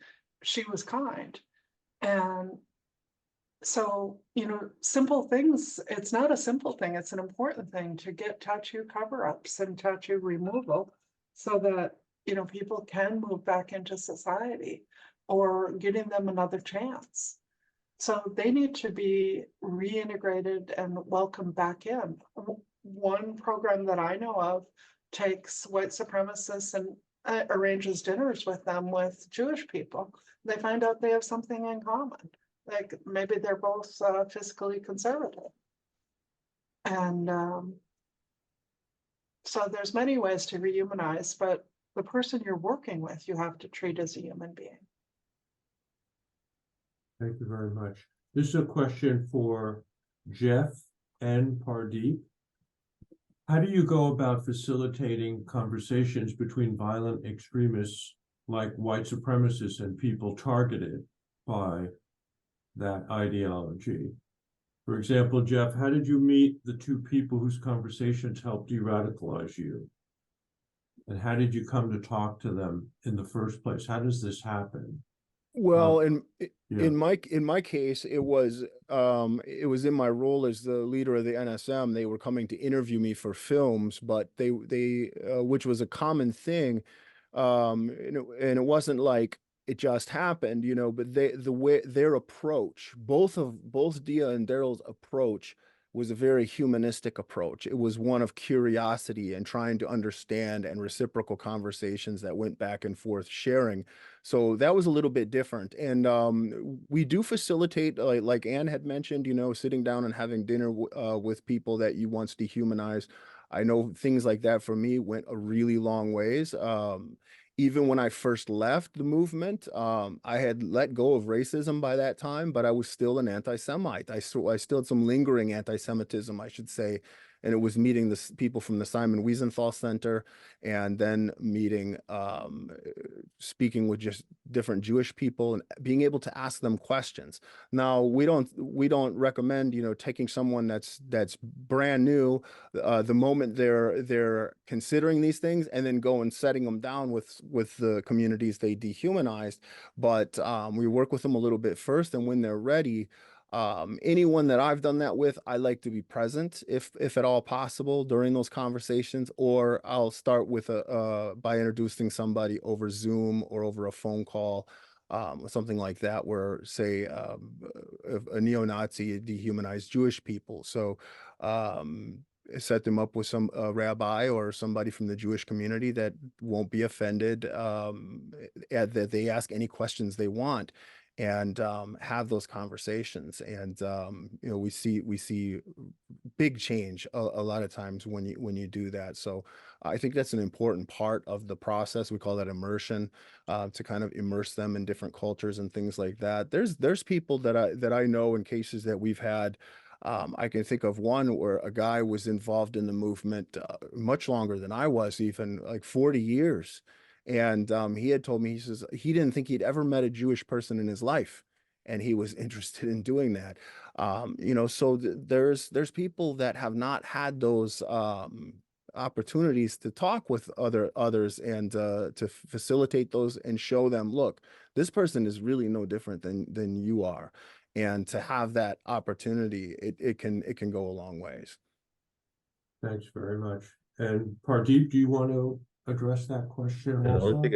she was kind. And so, you know, simple things, it's not a simple thing, it's an important thing to get tattoo cover-ups and tattoo removal so that, you know, people can move back into society, or getting them another chance. So they need to be reintegrated and welcomed back in. One program that I know of takes white supremacists and arranges dinners with them with Jewish people. They find out they have something in common. Like maybe they're both fiscally conservative. And so there's many ways to rehumanize, but the person you're working with, you have to treat as a human being. Thank you very much. This is a question for Jeff and Pardeep. How do you go about facilitating conversations between violent extremists like white supremacists and people targeted by that ideology? For example, Jeff, how did you meet the two people whose conversations helped de-radicalize you? And how did you come to talk to them in the first place? How does this happen? Well, in my case, it was in my role as the leader of the NSM. They were coming to interview me for films, but they which was a common thing, and it wasn't like it just happened, you know. But their approach, both Dia and Daryl's approach, was a very humanistic approach. It was one of curiosity and trying to understand, and reciprocal conversations that went back and forth, sharing. So that was a little bit different. And we do facilitate, like Anne had mentioned, you know, sitting down and having dinner with people that you once dehumanized. I know things like that for me went a really long ways. Even when I first left the movement, I had let go of racism by that time, but I was still an anti-Semite. I still had some lingering anti-Semitism, I should say. And it was meeting the people from the Simon Wiesenthal Center, and then meeting, speaking with just different Jewish people and being able to ask them questions. Now, we don't recommend, you know, taking someone that's brand new the moment they're considering these things, and then go and setting them down with the communities they dehumanized. But we work with them a little bit first, and when they're ready, anyone that I've done that with, I like to be present if at all possible during those conversations, or I'll start with by introducing somebody over Zoom or over a phone call, or something like that, where say a neo-Nazi dehumanized Jewish people. So set them up with some rabbi or somebody from the Jewish community that won't be offended, that they ask any questions they want, and have those conversations. And you know, we see big change a lot of times when you do that. So I think that's an important part of the process. We call that immersion, to kind of immerse them in different cultures and things like that. There's people that I know in cases that we've had. I can think of one where a guy was involved in the movement much longer than I was, even like 40 years. And he had told me, he says he didn't think he'd ever met a Jewish person in his life, and he was interested in doing that. You know, so there's people that have not had those opportunities to talk with others and to facilitate those and show them, look, this person is really no different than you are. And to have that opportunity, it can go a long ways. Thanks very much. And Pardeep, do you want to address that question And also? the only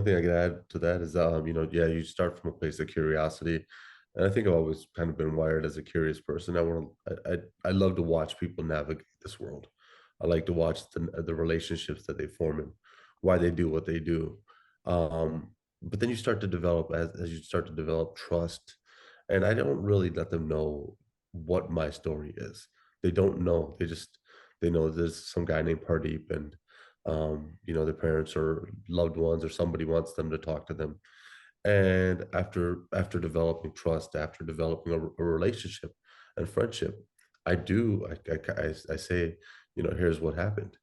thing I could add to that is, you know, yeah, you start from a place of curiosity, and I think I've always kind of been wired as a curious person. I love to watch people navigate this world. I like to watch the relationships that they form and why they do what they do. But then you start to develop, as you start to develop trust, and I don't really let them know what my story is. They don't know. They know there's some guy named Pardeep, and you know, their parents or loved ones or somebody wants them to talk to them. And after developing trust, after developing a relationship and friendship, I say, you know, here's what happened.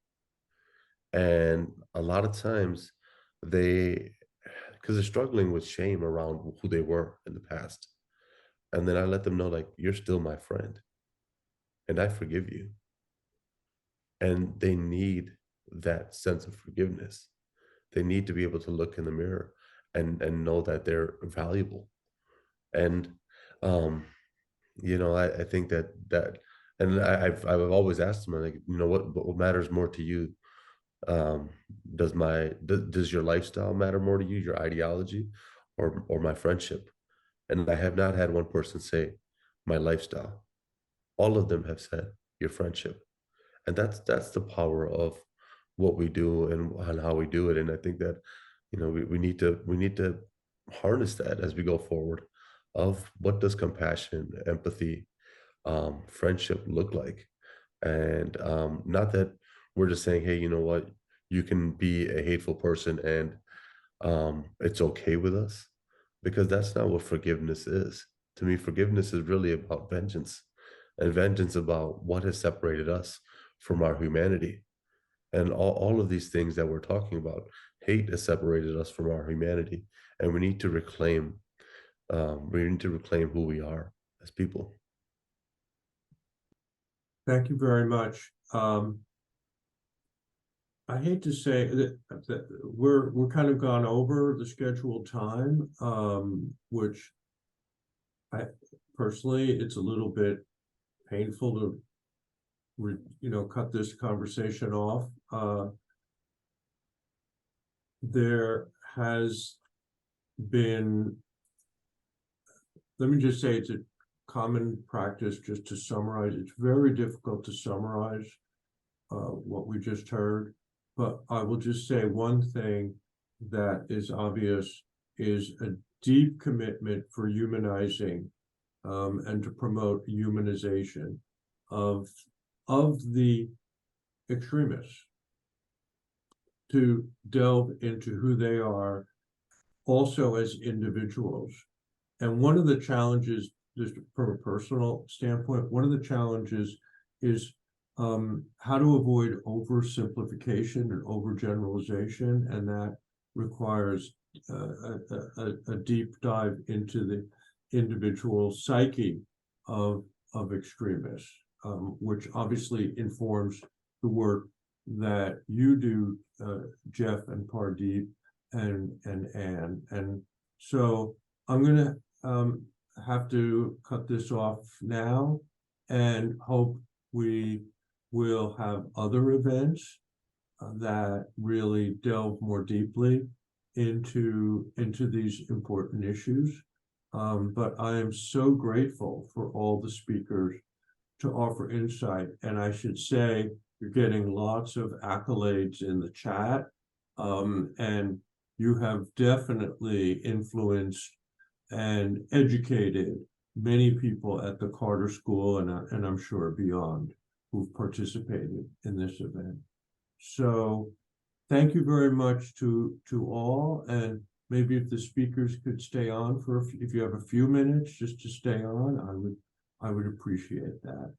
And a lot of times because they're struggling with shame around who they were in the past. And then I let them know, like, you're still my friend and I forgive you. And they need that sense of forgiveness. They need to be able to look in the mirror and know that they're valuable. And you know, I think that and I've always asked them, like, you know, what matters more to you? Does your lifestyle matter more to you, your ideology, or my friendship? And I have not had one person say my lifestyle. All of them have said your friendship. And that's the power of what we do and how we do it. And I think that, you know, we need to harness that as we go forward, of what does compassion, empathy, friendship look like. And not that we're just saying, hey, you know what, you can be a hateful person and it's okay with us, because that's not what forgiveness is. To me, forgiveness is really about vengeance, and vengeance about what has separated us from our humanity. And all of these things that we're talking about, hate has separated us from our humanity, and we need to reclaim who we are as people. Thank you very much. I hate to say that we're kind of gone over the scheduled time, which I personally, it's a little bit painful to cut this conversation off. There has been, let me just say, it's a common practice just to summarize. It's very difficult to summarize what we just heard, but I will just say one thing that is obvious is a deep commitment for humanizing and to promote humanization of the extremists, to delve into who they are also as individuals. And one of the challenges, just from a personal standpoint, one of the challenges is how to avoid oversimplification and overgeneralization, and that requires a deep dive into the individual psyche of extremists, which obviously informs the work that you do, Jeff and Pardeep and Anne. And so I'm going to have to cut this off now, and hope we will have other events that really delve more deeply into these important issues. But I am so grateful for all the speakers to offer insight. And I should say, you're getting lots of accolades in the chat. And you have definitely influenced and educated many people at the Carter School and I'm sure beyond who've participated in this event. So thank you very much to all, and maybe if the speakers could stay on for if you have a few minutes just to stay on, I would appreciate that.